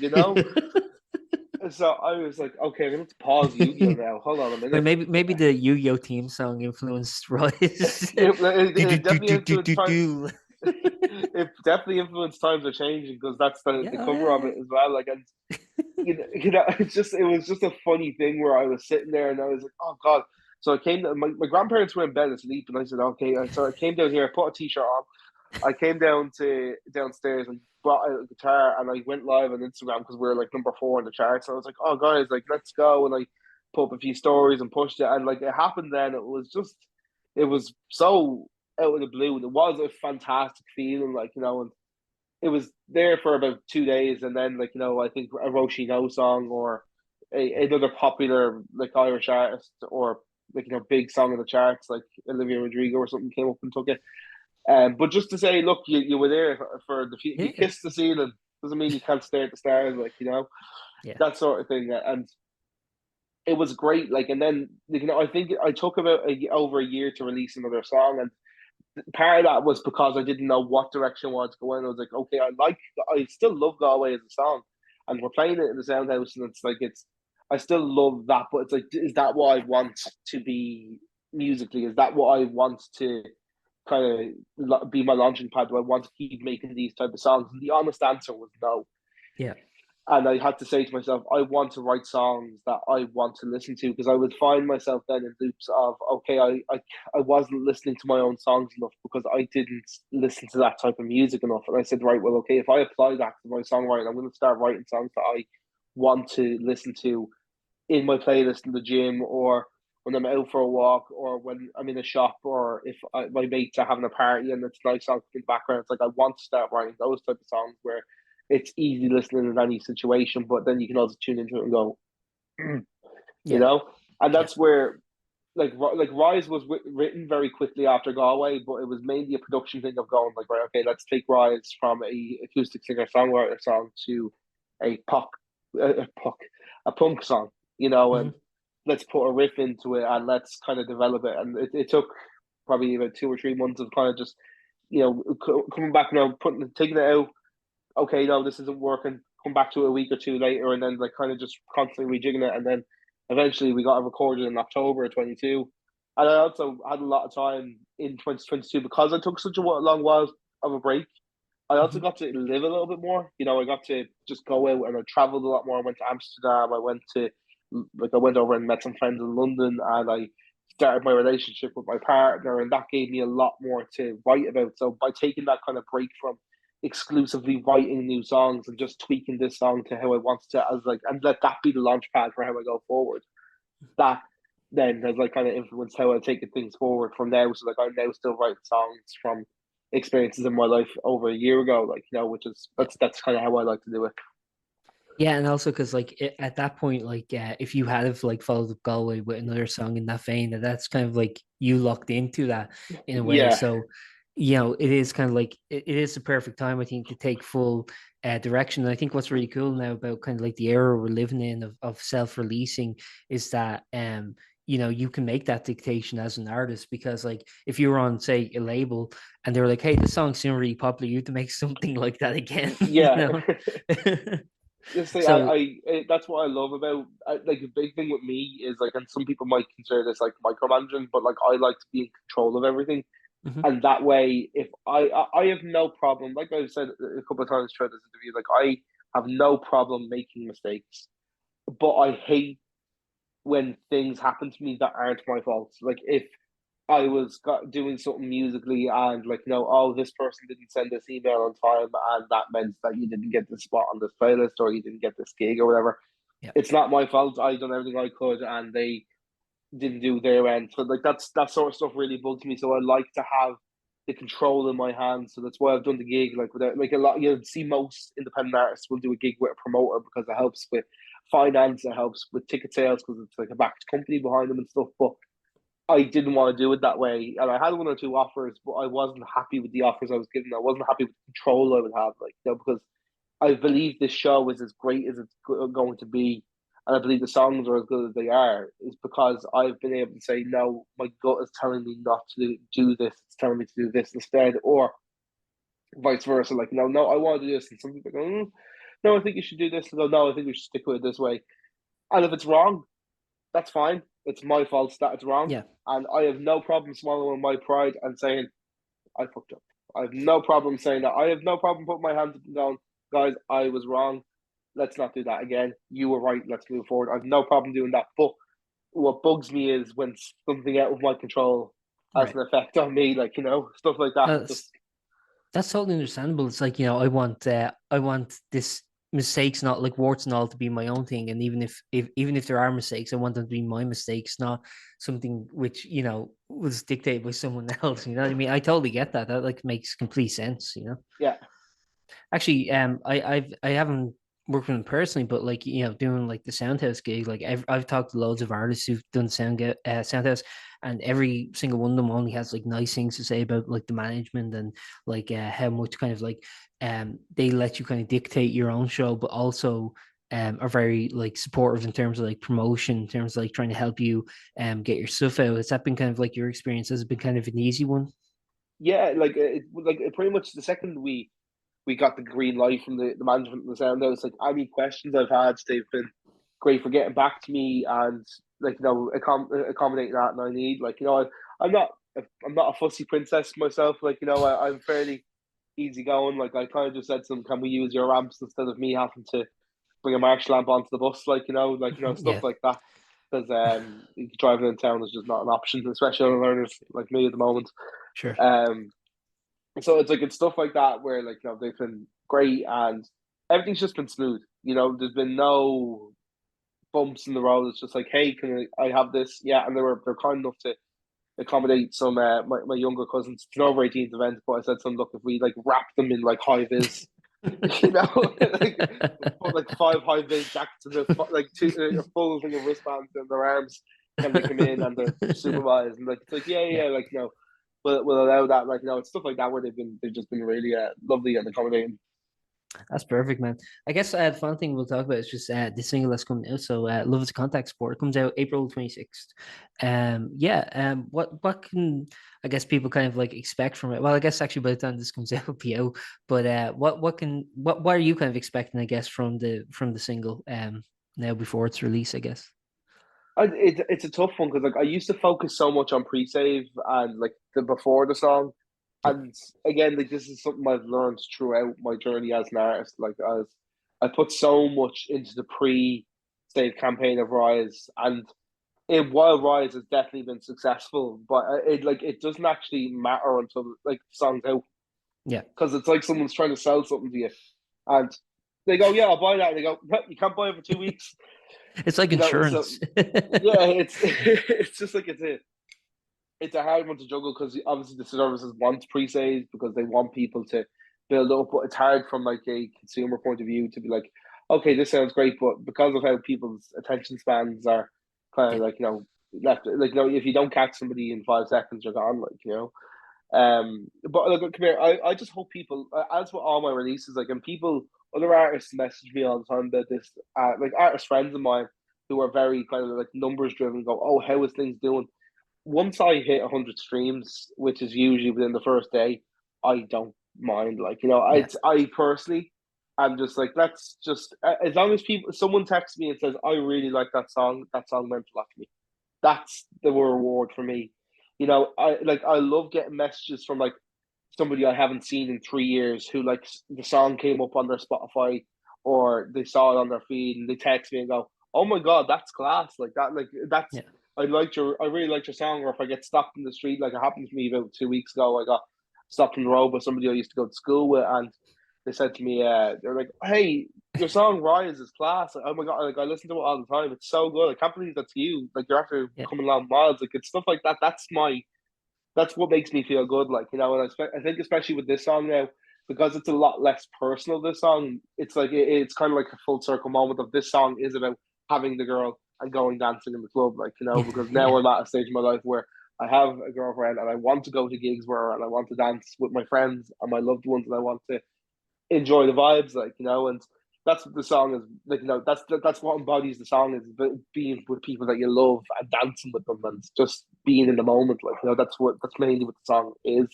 [SPEAKER 2] And so I was like, "Okay, I'm gonna have to pause Yu-Gi-Oh now. Hold on a
[SPEAKER 1] Well,
[SPEAKER 2] minute."
[SPEAKER 1] maybe the Yu-Gi-Oh theme song influenced Rise. Do do
[SPEAKER 2] It
[SPEAKER 1] do
[SPEAKER 2] definitely
[SPEAKER 1] do do do
[SPEAKER 2] influenced time.
[SPEAKER 1] do.
[SPEAKER 2] It definitely influenced times are changing because that's the cover of
[SPEAKER 1] Yeah.
[SPEAKER 2] it as well. Like, and it was just a funny thing where I was sitting there and I was like, oh God. So I came, my grandparents were in bed asleep, and I said, okay. And so I came down here, I put a t-shirt on. I came downstairs and brought a guitar, and I went live on Instagram because we were like number 4 in the charts. So I was like, oh guys, like, let's go. And I put up a few stories and pushed it. And like, it happened then. It was so out of the blue. And it was a fantastic feeling, like, and it was there for about 2 days, and then, like, I think a Roshi No song or another popular, like, Irish artist, or like, big song in the charts like Olivia Rodrigo or something came up and took it. But just to say, look, you were there for you
[SPEAKER 1] Yeah.
[SPEAKER 2] kissed the ceiling, doesn't mean you can't stare at the stars, like,
[SPEAKER 1] Yeah.
[SPEAKER 2] that sort of thing. And it was great. Like, and then, I think I took about over a year to release another song, and part of that was because I didn't know what direction I wanted to go in. I was like, okay, I still love Galway as a song, and we're playing it in the sound house, and it's like, I still love that, but it's like, is that what I want to be musically? Is that what I want to kind of be my launching pad? Do I want to keep making these type of songs? And the honest answer was no.
[SPEAKER 1] Yeah.
[SPEAKER 2] And I had to say to myself, I want to write songs that I want to listen to, because I would find myself then in loops of, okay, I wasn't listening to my own songs enough because I didn't listen to that type of music enough. And I said, right, well, okay, if I apply that to my songwriting, I'm going to start writing songs that I want to listen to in my playlist in the gym, or when I'm out for a walk, or when I'm in a shop, or if my mates are having a party and it's nice songs in the background. It's like I want to start writing those type of songs where it's easy listening in any situation, but then you can also tune into it and go, you
[SPEAKER 1] Yeah,
[SPEAKER 2] know. And
[SPEAKER 1] yeah.
[SPEAKER 2] that's where like Rise was written very quickly after Galway, but it was mainly a production thing of going like, right, okay, let's take Rise from a acoustic singer songwriter song to a pop, a pop, a punk song, and
[SPEAKER 1] Hmm.
[SPEAKER 2] let's put a riff into it and let's kind of develop it. And it took probably about 2 or 3 months of kind of just coming back now, taking it out. Okay, no, this isn't working. Come back to it a week or two later, and then like kind of just constantly rejigging it, and then eventually we got it recorded in October of 22. And I also had a lot of time in 2022 because I took such a long while of a break. I also
[SPEAKER 1] Hmm.
[SPEAKER 2] got to live a little bit more. I got to just go out, and I traveled a lot more. I went to Amsterdam. I went over and met some friends in London, and I started my relationship with my partner, and that gave me a lot more to write about. So by taking that kind of break from exclusively writing new songs and just tweaking this song to how I want to, as like, and let that be the launch pad for how I go forward. That then has like kind of influenced how I take things forward from now. So like I'm now still writing songs from experiences in my life over a year ago, like which is that's kind of how I like to do it.
[SPEAKER 1] Yeah, and also because like at that point, like if you had have like followed up Galway with another song in that vein, that's kind of like you locked into that in a way.
[SPEAKER 2] Yeah,
[SPEAKER 1] So, it is kind of like it is the perfect time, I think, to take full direction. And I think what's really cool now about kind of like the era we're living in of self-releasing is that you can make that dictation as an artist because like if you were on say a label and they were like, hey, this song's still really popular, you have to make something like that again,
[SPEAKER 2] yeah. You see,
[SPEAKER 1] So
[SPEAKER 2] that's what I love about like a big thing with me is like, and some people might consider this like micromanaging, but like I like to be in control of everything.
[SPEAKER 1] mhm.
[SPEAKER 2] And that way, if I have no problem, like I've said a couple of times throughout this interview, like I have no problem making mistakes, but I hate when things happen to me that aren't my fault. Like if I was doing something musically and like, oh, this person didn't send this email on time, and that meant that you didn't get this spot on this playlist or you didn't get this gig or whatever.
[SPEAKER 1] Yeah.
[SPEAKER 2] It's not my fault. I done everything I could, and they didn't do their end. So like that sort of stuff really bugs me. So I like to have the control in my hands. So that's why I've done the gig. Like without like a lot, see most independent artists will do a gig with a promoter because it helps with finance, it helps with ticket sales because it's like a backed company behind them and stuff. But I didn't want to do it that way, and I had 1 or 2 offers, but I wasn't happy with the offers I was given. I wasn't happy with the control I would have, like because I believe this show is as great as it's going to be, and I believe the songs are as good as they are, is because I've been able to say, no, my gut is telling me not to do this, it's telling me to do this instead, or vice versa. Like, no, no, I want to do this. And some people go, no, I think you should do this. And go, no, I think we should stick with it this way. And if it's wrong, that's fine. It's my fault that it's wrong.
[SPEAKER 1] Yeah.
[SPEAKER 2] And I have no problem swallowing my pride and saying, I fucked up. I have no problem saying that. I have no problem putting my hands up and going, guys, I was wrong. Let's not do that again. You were right. Let's move forward. I have no problem doing that. But what bugs me is when something out of my control has
[SPEAKER 1] Right.
[SPEAKER 2] an effect on me, like, stuff like that. Just,
[SPEAKER 1] That's that's totally understandable. It's like, I want this mistakes, not like warts and all, to be my own thing. And even if there are mistakes, I want them to be my mistakes, not something which, was dictated by someone else. You know what I mean? I totally get that. That like makes complete sense.
[SPEAKER 2] yeah,
[SPEAKER 1] Actually, I haven't worked with him personally, but like doing like the Soundhouse gig, like I've talked to loads of artists who've done Soundhouse, and every single one of them only has like nice things to say about like the management and like how much kind of like they let you kind of dictate your own show, but also are very like supportive in terms of like promotion, in terms of like trying to help you get your stuff out. Has that been kind of like your experience? Has it been kind of an easy one?
[SPEAKER 2] yeah. Pretty much the second we got the green light from the management and the sound house, like any questions I've had, they've been great for getting back to me and like accommodating that and I need like I'm not I'm not a fussy princess myself, like I'm fairly easygoing. Like I kind of just said to them, can we use your ramps instead of me having to bring a marshal lamp onto the bus, stuff
[SPEAKER 1] Yeah,
[SPEAKER 2] like that. Because driving in town is just not an option, especially on learners like me at the moment.
[SPEAKER 1] sure.
[SPEAKER 2] Um, so it's stuff like that where they've been great and everything's just been smooth. There's been no bumps in the road. It's just like, hey, can I have this? Yeah, and they're kind enough to accommodate some my younger cousins. It's an over 18s event, but I said to them, look, if we wrap them in high vis, put five high vis jackets and a full thing of wristbands in their arms, and they come in and they're supervised and it's like
[SPEAKER 1] Yeah.
[SPEAKER 2] we'll allow that, it's stuff like that where they've just been really lovely and accommodating.
[SPEAKER 1] That's perfect, man. I guess the final thing we'll talk about is just the single that's coming out. So, "Love Is a Contact Sport" comes out April 26th. Yeah. What can I guess people kind of expect from it? Well, I guess actually by the time this comes out, it'll be out. But what are you kind of expecting? I guess from the single now before its release. I guess.
[SPEAKER 2] It's a tough one because I used to focus so much on pre-save and the before the song,
[SPEAKER 1] Yeah.
[SPEAKER 2] and again this is something I've learned throughout my journey as an artist. As I put so much into the pre-save campaign of Rise, and while Rise has definitely been successful, but it doesn't actually matter until the song's out,
[SPEAKER 1] Yeah.
[SPEAKER 2] because it's like someone's trying to sell something to you, and they go, yeah, I'll buy that, and they go, no, you can't buy it for 2 weeks.
[SPEAKER 1] It's like
[SPEAKER 2] So
[SPEAKER 1] insurance.
[SPEAKER 2] yeah, it's just it's a hard one to juggle because obviously the services want pre-saves because they want people to build up, but it's hard from a consumer point of view to be like, okay, this sounds great, but because of how people's attention spans are kind of
[SPEAKER 1] Yeah.
[SPEAKER 2] left, if you don't catch somebody in 5 seconds, you're gone, but come here, I just hope people, as with all my releases, and people, other artists message me all the time about this, artist friends of mine who are very kind of numbers driven, go, oh, how is things doing? Once I hit 100 streams, which is usually within the first day, I don't mind.
[SPEAKER 1] Yeah.
[SPEAKER 2] I personally, I'm just let's just, as long as someone texts me and says, I really like that song meant a lot to me. That's the reward for me. I love getting messages from somebody I haven't seen in 3 years who the song came up on their Spotify or they saw it on their feed and they text me and go, "Oh my god, that's class!" That's
[SPEAKER 1] Yeah.
[SPEAKER 2] I really liked your song. Or if I get stopped in the street, like it happened to me about 2 weeks ago, I got stopped on the road by somebody I used to go to school with, and they said to me, they're like, "Hey, your song Rise is class. Oh my god, I listen to it all the time. It's so good. I can't believe that's you. You're after
[SPEAKER 1] Yeah.
[SPEAKER 2] coming along miles. It's stuff like that. That's what makes me feel good. And I think especially with this song now, because it's a lot less personal. This song, it's kind of like a full circle moment of this song is about having the girl and going dancing in the club. Because now
[SPEAKER 1] Yeah.
[SPEAKER 2] I'm at a stage in my life where I have a girlfriend and I want to go to gigs where and I want to dance with my friends and my loved ones and I want to enjoy the vibes, and that's what the song is that's what embodies the song is being with people that you love and dancing with them and just being in the moment, that's mainly what the song is.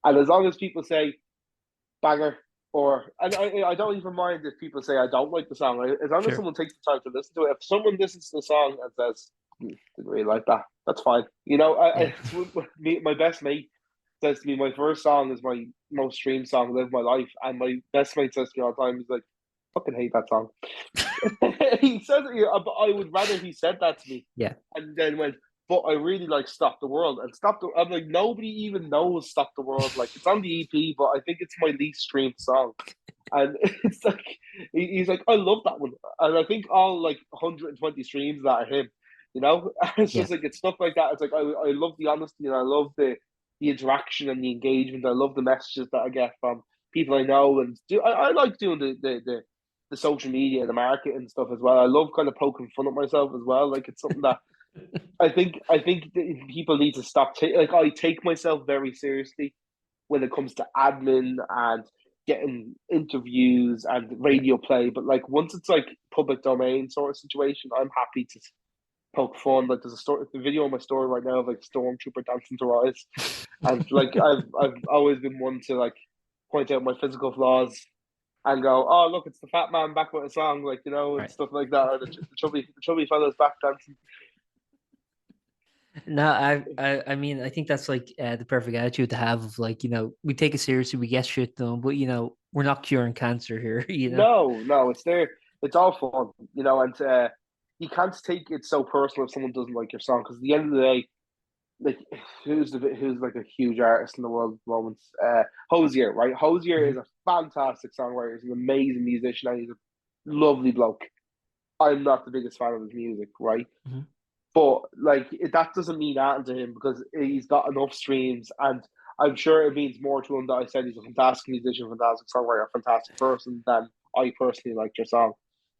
[SPEAKER 2] And as long as people say banger, or and I don't even mind if people say I don't like the song, as long as
[SPEAKER 1] Sure.
[SPEAKER 2] someone takes the time to listen to it. If someone listens to the song and says, didn't really like that, that's fine.
[SPEAKER 1] Yeah.
[SPEAKER 2] My best mate says to me, my first song is my most streamed song, Live My Life. And my best mate says to me all the time, he's like, fucking hate that song. He says it, but I would rather he said that to me
[SPEAKER 1] Yeah.
[SPEAKER 2] and then went, but I really like Stop the World. And I'm like, nobody even knows Stop the World. It's on the EP, but I think it's my least streamed song. And it's he's like, I love that one. And I think all 120 streams that are him, it's
[SPEAKER 1] Yeah.
[SPEAKER 2] just it's stuff like that. It's I love the honesty and I love the interaction and the engagement. I love the messages that I get from people I know, and I like doing the social media and the marketing and stuff as well. I love kind of poking fun at myself as well. It's something that I think that people need to stop. I take myself very seriously when it comes to admin and getting interviews and
[SPEAKER 1] Yeah.
[SPEAKER 2] radio play. But once it's public domain sort of situation, I'm happy to poke fun. There's a video on my story right now of Stormtrooper dancing to Rise, and I've always been one to point out my physical flaws and go, oh look, it's the fat man back with a song, and
[SPEAKER 1] Right.
[SPEAKER 2] stuff like that, or the chubby fellas back dancing.
[SPEAKER 1] No, I mean, I think that's the perfect attitude to have of we take it seriously, we get shit done, but we're not curing cancer here,
[SPEAKER 2] No, it's there. it's all fun, and you can't take it so personal if someone doesn't like your song, because at the end of the day, like who's like a huge artist in the world at the moment? Hosier, right? Hosier
[SPEAKER 1] Hmm.
[SPEAKER 2] is a fantastic songwriter. He's an amazing musician, and he's a lovely bloke. I'm not the biggest fan of his music, right?
[SPEAKER 1] Hmm.
[SPEAKER 2] But like that doesn't mean anything to him because he's got enough streams, and I'm sure it means more to him that I said he's a fantastic musician, fantastic songwriter, fantastic person than I personally liked your song.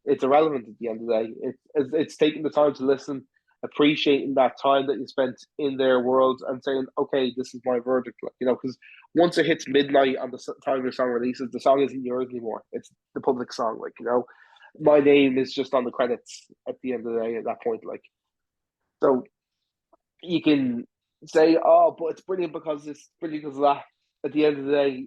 [SPEAKER 2] It's irrelevant at the end of the day. It's taking the time to listen, appreciating that time that you spent in their world, and saying, okay, this is my verdict. Like, because once it hits midnight on the time your song releases, the song isn't yours anymore. It's the public song. Like, my name is just on the credits at the end of the day at that point. Like, so you can say, "Oh, but it's brilliant because it's brilliant because of that." At the end of the day,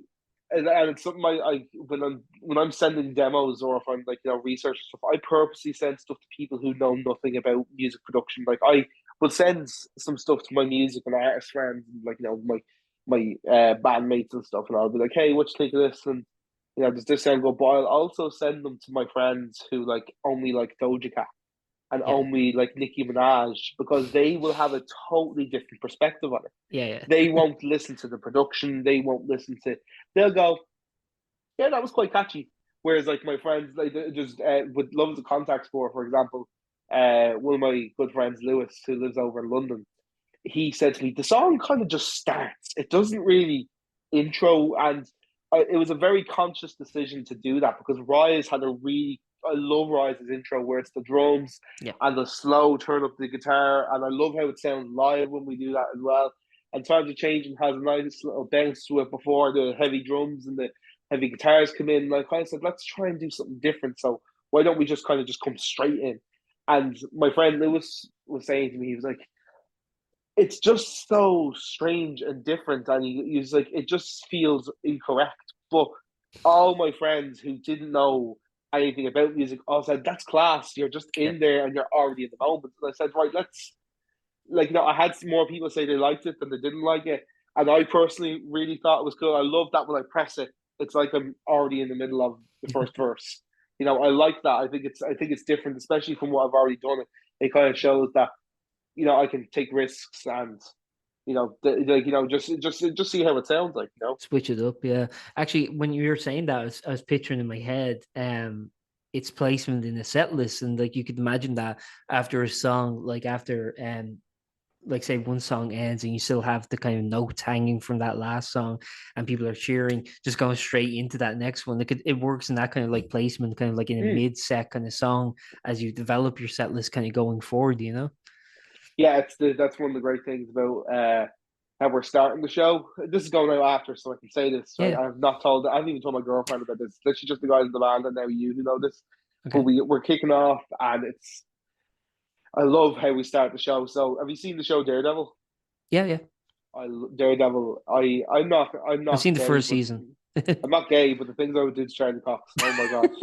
[SPEAKER 2] and it's something I when I'm sending demos, or if I'm like researching stuff, I purposely send stuff to people who know nothing about music production. Like I will send some stuff to my music and artist friends, and like my bandmates and stuff, and I'll be like, "Hey, what you think of this?" And does this sound good? But I'll also send them to my friends who like only like Doja Cat and
[SPEAKER 1] Yeah,
[SPEAKER 2] only like Nicki Minaj, because they will have a totally different perspective on it.
[SPEAKER 1] yeah,
[SPEAKER 2] They won't listen to the production. They won't listen to. They'll go, yeah, that was quite catchy. Whereas like my friends, like just with loads of contacts for example, one of my good friends Lewis, who lives over in London, he said to me, the song kind of just starts. It doesn't really intro, and it was a very conscious decision to do that because Rise had a really. I love Rise's intro where it's the drums
[SPEAKER 1] yeah,
[SPEAKER 2] and the slow turn up the guitar, and I love how it sounds live when we do that as well. And Times of Change has a nice little bounce to it before the heavy drums and the heavy guitars come in. Like I said, let's try and do something different. So why don't we just kind of just come straight in? And my friend Lewis was saying to me, he was like, it's just so strange and different, and he was like, it just feels incorrect. But all my friends who didn't know anything about music all said, that's class. You're just
[SPEAKER 1] yeah.
[SPEAKER 2] in there and you're already in the moment. And I said, right, let's like I had some more people say they liked it than they didn't like it, and I personally really thought it was cool. I love that when I press it, it's like I'm already in the middle of the first verse. I like that. I think it's different, especially from what I've already done. It kind of shows that I can take risks and just see how it sounds like.
[SPEAKER 1] Switch it up, yeah. Actually, when you were saying that, I was picturing in my head, its placement in a set list, and like you could imagine that after a song, like after like say one song ends and you still have the kind of notes hanging from that last song and people are cheering, just going straight into that next one. It works in that kind of like placement, kind of like in a
[SPEAKER 2] Mm.
[SPEAKER 1] mid-set kind of song as you develop your set list kind of going forward, you know?
[SPEAKER 2] Yeah, that's one of the great things about how we're starting the show. This is going out after, so I can say this, right?
[SPEAKER 1] Yeah.
[SPEAKER 2] I haven't even told my girlfriend about this. Literally just the guys in the band and now you who know this. But
[SPEAKER 1] Okay.
[SPEAKER 2] we're kicking off, and I love how we start the show. So have you seen the show Daredevil?
[SPEAKER 1] Yeah, yeah.
[SPEAKER 2] Daredevil. I'm
[SPEAKER 1] I've
[SPEAKER 2] not
[SPEAKER 1] seen the
[SPEAKER 2] gay,
[SPEAKER 1] first
[SPEAKER 2] but
[SPEAKER 1] season.
[SPEAKER 2] I'm not gay. But the things I would do to Charlie Cox, oh my gosh.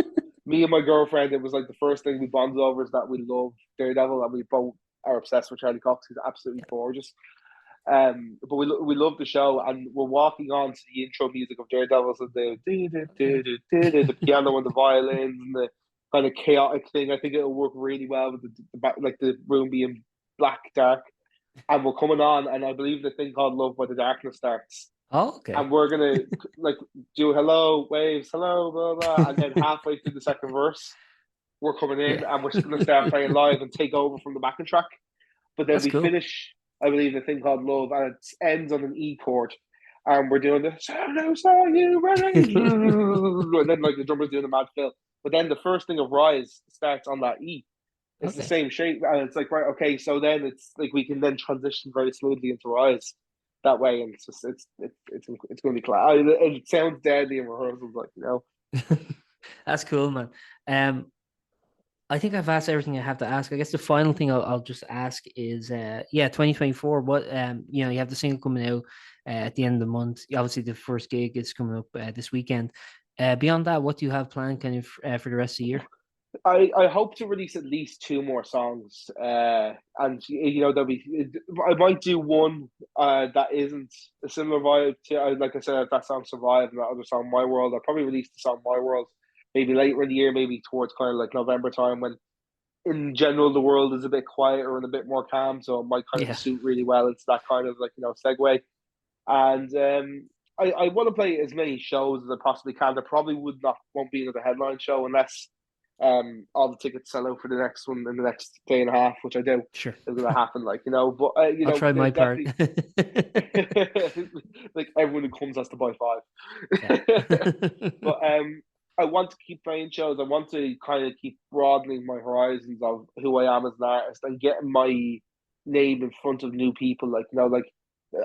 [SPEAKER 2] Me and my girlfriend, it was like the first thing we bonded over is that we love Daredevil, and we both are obsessed with Charlie Cox. He's absolutely gorgeous. But we love the show, and we're walking on to the intro music of Daredevil, so
[SPEAKER 1] Okay.
[SPEAKER 2] the piano and the violins and the kind of chaotic thing. I think it'll work really well with like the room being black dark, and we're coming on, and I believe the thing called Love by the Darkness starts,
[SPEAKER 1] Oh, okay.
[SPEAKER 2] and we're gonna like do hello waves, hello blah blah, and then halfway through the second verse, we're coming in,
[SPEAKER 1] Yeah.
[SPEAKER 2] and we're gonna start playing live and take over from the backing track. But then
[SPEAKER 1] That's
[SPEAKER 2] we
[SPEAKER 1] cool.
[SPEAKER 2] finish, I believe, the thing called Love, and it ends on an E chord. And we're doing the so you ready? And then like the drummer's doing the mad fill. But then the first thing of Rise starts on that E. It's the
[SPEAKER 1] Okay.
[SPEAKER 2] same shape, and it's like right, okay. So then it's like we can then transition very smoothly into Rise that way, and it's just it's going to be class. It sounds deadly in rehearsals, like.
[SPEAKER 1] That's cool, man. Um, I think I've asked everything I have to ask. I guess the final thing I'll just ask is, yeah, 2024. What, you have the single coming out at the end of the month. Obviously, the first gig is coming up this weekend. Beyond that, what do you have planned kind of for the rest of the year?
[SPEAKER 2] I hope to release at least two more songs, and there'll be. I might do one that isn't a similar vibe to, like I said, if that song survived and that other song, My World. I'll probably release the song My World maybe later in the year, maybe towards kind of like November time when in general the world is a bit quieter and a bit more calm. So it might kind of
[SPEAKER 1] Yeah,
[SPEAKER 2] suit really well into that kind of like, segue. And I want to play as many shows as I possibly can. There probably won't be another headline show unless all the tickets sell out for the next one in the next day and a half, which I doubt
[SPEAKER 1] sure.
[SPEAKER 2] is going to happen. Like, but
[SPEAKER 1] I'll try my
[SPEAKER 2] there's
[SPEAKER 1] part.
[SPEAKER 2] definitely like everyone who comes has to buy
[SPEAKER 1] Yeah.
[SPEAKER 2] five. But I want to keep playing shows. I want to kind of keep broadening my horizons of who I am as an artist and getting my name in front of new people. Like, like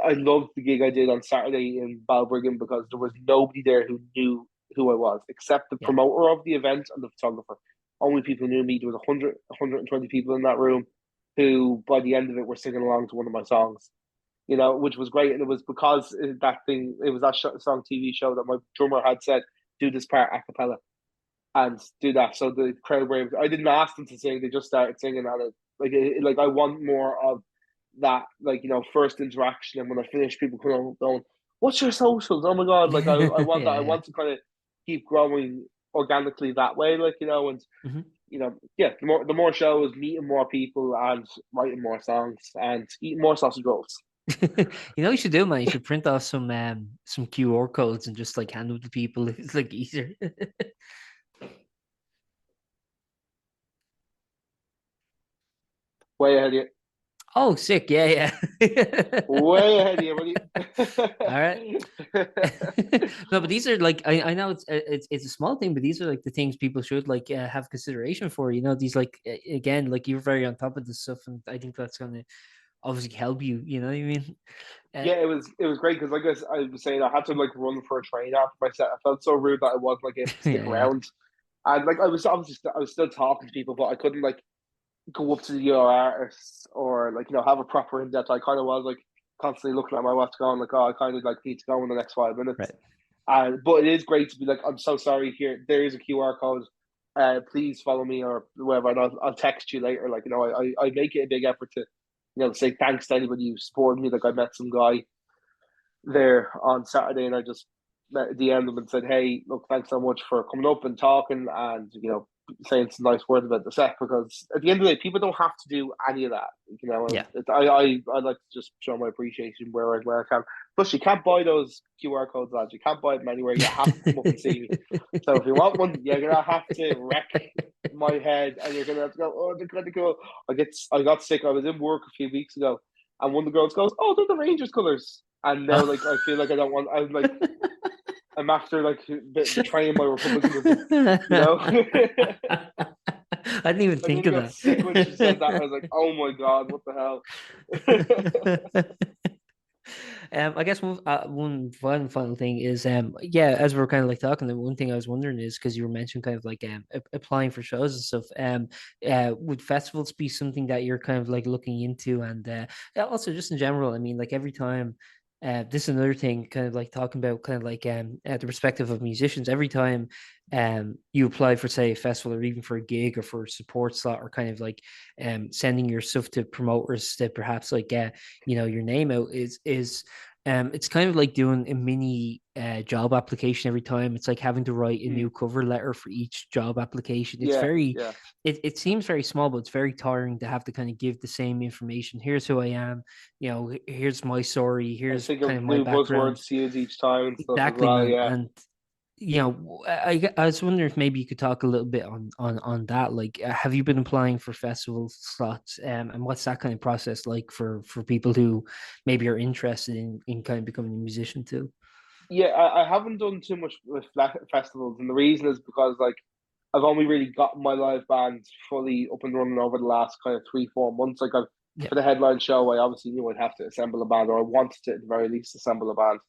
[SPEAKER 2] I loved the gig I did on Saturday in Balbriggan because there was nobody there who knew who I was except the
[SPEAKER 1] Yeah.
[SPEAKER 2] promoter of the event and the photographer. Only people who knew me. There was 120 people in that room who, by the end of it, were singing along to one of my songs. Which was great, and it was because it was that song TV show that my drummer had said, "Do this part a cappella." And do that. So the crowd were able to, I didn't ask them to sing; they just started singing at it. Like I want more of that, like first interaction. And when I finish, people come on going, "What's your socials?" Oh my god! Like I want that. I
[SPEAKER 1] Yeah.
[SPEAKER 2] want to kind of keep growing organically that way. Like and
[SPEAKER 1] Hmm.
[SPEAKER 2] yeah, the more shows, meeting more people, and writing more songs, and eating more sausage rolls.
[SPEAKER 1] You should do, man. You should print off some QR codes and just like hand them to people. It's like easier.
[SPEAKER 2] Way ahead of you.
[SPEAKER 1] Oh, sick. Yeah, yeah.
[SPEAKER 2] Way ahead of you,
[SPEAKER 1] All right.
[SPEAKER 2] buddy.
[SPEAKER 1] No, but these are like I know it's a small thing, but these are like the things people should like have consideration for. These like again, like you're very on top of this stuff, and I think that's gonna obviously help you. You know what I mean? Uh,
[SPEAKER 2] Yeah, it was great because like I was saying, I had to like run for a train after my set. I felt so rude that I wasn't like able to stick
[SPEAKER 1] yeah, yeah,
[SPEAKER 2] around, and like I was obviously I was still talking to people, but I couldn't like go up to the other artists or like have a proper in depth. I kind of was like constantly looking at my watch, going like, oh, I kind of like need to go in the next 5 minutes.
[SPEAKER 1] right.
[SPEAKER 2] And but it is great to be like, I'm so sorry. Here, there is a QR code. Please follow me or whatever, and I'll text you later. Like I make it a big effort to say thanks to anybody who supported me. Like I met some guy there on Saturday, and I just DM'd them and said, "Hey, look, thanks so much for coming up and talking, and saying some nice words about the set." Because at the end of the day, people don't have to do any of that,
[SPEAKER 1] Yeah.
[SPEAKER 2] And I like to just show my appreciation where I can. Plus, you can't buy those QR codes, lads. You can't buy them anywhere. You have to come up and see me. So if you want one, you're gonna have to wreck my head, and you're gonna have to go. Oh, they're gonna go. I got sick. I was in work a few weeks ago, and one of the girls goes, "Oh, they're the Rangers colors." And now,
[SPEAKER 1] Oh.
[SPEAKER 2] like, I feel like I don't want. I'm after like betraying my republicanism. You know.
[SPEAKER 1] I didn't even
[SPEAKER 2] I
[SPEAKER 1] think
[SPEAKER 2] nearly
[SPEAKER 1] of
[SPEAKER 2] got sick when she said that. I was like, "Oh my god, what the hell?"
[SPEAKER 1] that. I guess one final thing is yeah, as we're kind of like talking, the one thing I was wondering is because you were mentioning kind of like applying for shows and stuff. Would festivals be something that you're kind of like looking into, and yeah, also just in general? I mean, like every time. This is another thing, kind of like talking about kind of like at the perspective of musicians. Every time you apply for say a festival or even for a gig or for a support slot or kind of like sending your stuff to promoters to perhaps like get your name out is it's kind of like doing a mini job application every time. It's like having to write a
[SPEAKER 2] Hmm.
[SPEAKER 1] new cover letter for each job application. It's
[SPEAKER 2] Yeah,
[SPEAKER 1] very
[SPEAKER 2] yeah.
[SPEAKER 1] it seems very small, but it's very tiring to have to kind of give the same information. Here's who I am, here's my story,
[SPEAKER 2] And
[SPEAKER 1] here's
[SPEAKER 2] think
[SPEAKER 1] kind
[SPEAKER 2] of
[SPEAKER 1] of my
[SPEAKER 2] new
[SPEAKER 1] background.
[SPEAKER 2] buzzwords to use each time and stuff as
[SPEAKER 1] Exactly,
[SPEAKER 2] well.
[SPEAKER 1] man.
[SPEAKER 2] Yeah.
[SPEAKER 1] And I was wondering if maybe you could talk a little bit on that. Like, have you been applying for festival slots, and what's that kind of process like for people who maybe are interested in kind of becoming a musician too?
[SPEAKER 2] Yeah, I haven't done too much with festivals, and the reason is because like I've only really gotten my live band fully up and running over the last kind of 3 4 months. Like
[SPEAKER 1] Yeah,
[SPEAKER 2] for the headline show, I obviously knew I'd have to assemble a band, or I wanted to at the very least assemble a band.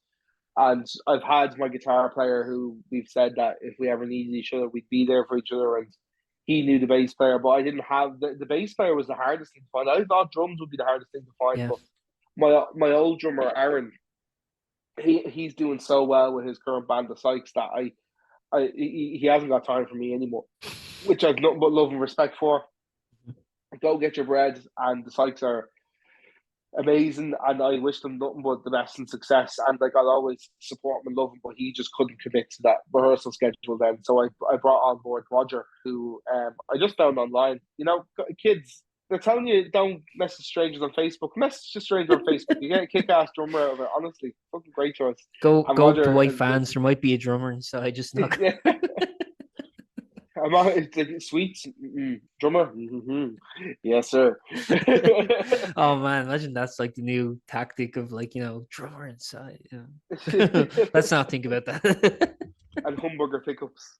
[SPEAKER 2] And I've had my guitar player who we've said that if we ever needed each other, we'd be there for each other. And he knew the bass player, but I didn't have the bass player was the hardest thing to find. I thought drums would be the hardest thing to find,
[SPEAKER 1] yeah,
[SPEAKER 2] but my old drummer Aaron, he's doing so well with his current band, the Sykes, that he hasn't got time for me anymore, which I've nothing but love and respect for. Go get your bread, and the Sykes are amazing, and I wish them nothing but the best and success. And like I'll always support him and love him, but he just couldn't commit to that rehearsal schedule then. So I brought on board Roger, who I just found online. You know, kids, they're telling you don't message strangers on Facebook. Message a stranger on Facebook. You get a kick-ass drummer out of it. Honestly, fucking great choice. And
[SPEAKER 1] Go up to
[SPEAKER 2] Roger
[SPEAKER 1] white
[SPEAKER 2] is like,
[SPEAKER 1] fans. There might be a drummer inside. Just knock.
[SPEAKER 2] yeah. I'm on, it's like sweet drummer. Yes, sir.
[SPEAKER 1] Oh man, imagine that's like the new tactic of like, drummer inside. Let's not think about that.
[SPEAKER 2] And hamburger pickups.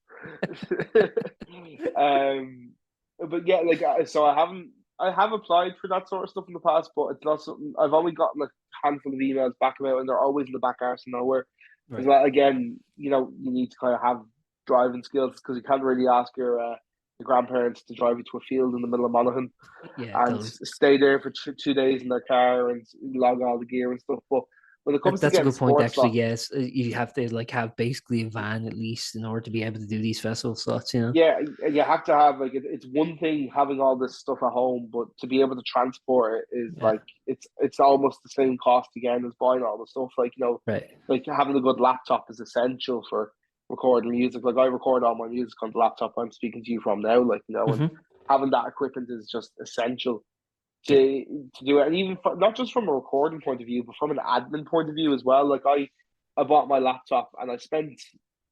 [SPEAKER 2] But yeah, like so I have applied for that sort of stuff in the past, but it's not something I've only gotten a handful of emails back about, and they're always in the back arse of nowhere. As
[SPEAKER 1] Right.
[SPEAKER 2] well, again, you need to kind of have driving skills because you can't really ask your grandparents to drive you to a field in the middle of Monaghan
[SPEAKER 1] Yeah,
[SPEAKER 2] and
[SPEAKER 1] totally.
[SPEAKER 2] stay there for 2 days in their car and log all the gear and stuff. But when it comes to
[SPEAKER 1] That's a
[SPEAKER 2] getting
[SPEAKER 1] good point,
[SPEAKER 2] sports
[SPEAKER 1] actually.
[SPEAKER 2] slots,
[SPEAKER 1] Yes, you have to like have basically a van at least in order to be able to do these festival slots.
[SPEAKER 2] yeah, you have to have like it's one thing having all this stuff at home, but to be able to transport it is
[SPEAKER 1] Yeah.
[SPEAKER 2] like it's almost the same cost again as buying all the stuff. Like
[SPEAKER 1] Right.
[SPEAKER 2] like having a good laptop is essential for recording music. Like I record all my music on the laptop I'm speaking to you from now. Like and
[SPEAKER 1] Mm-hmm.
[SPEAKER 2] having that equipment is just essential
[SPEAKER 1] Yeah.
[SPEAKER 2] to do it, and even not just from a recording point of view, but from an admin point of view as well. Like I bought my laptop and I spent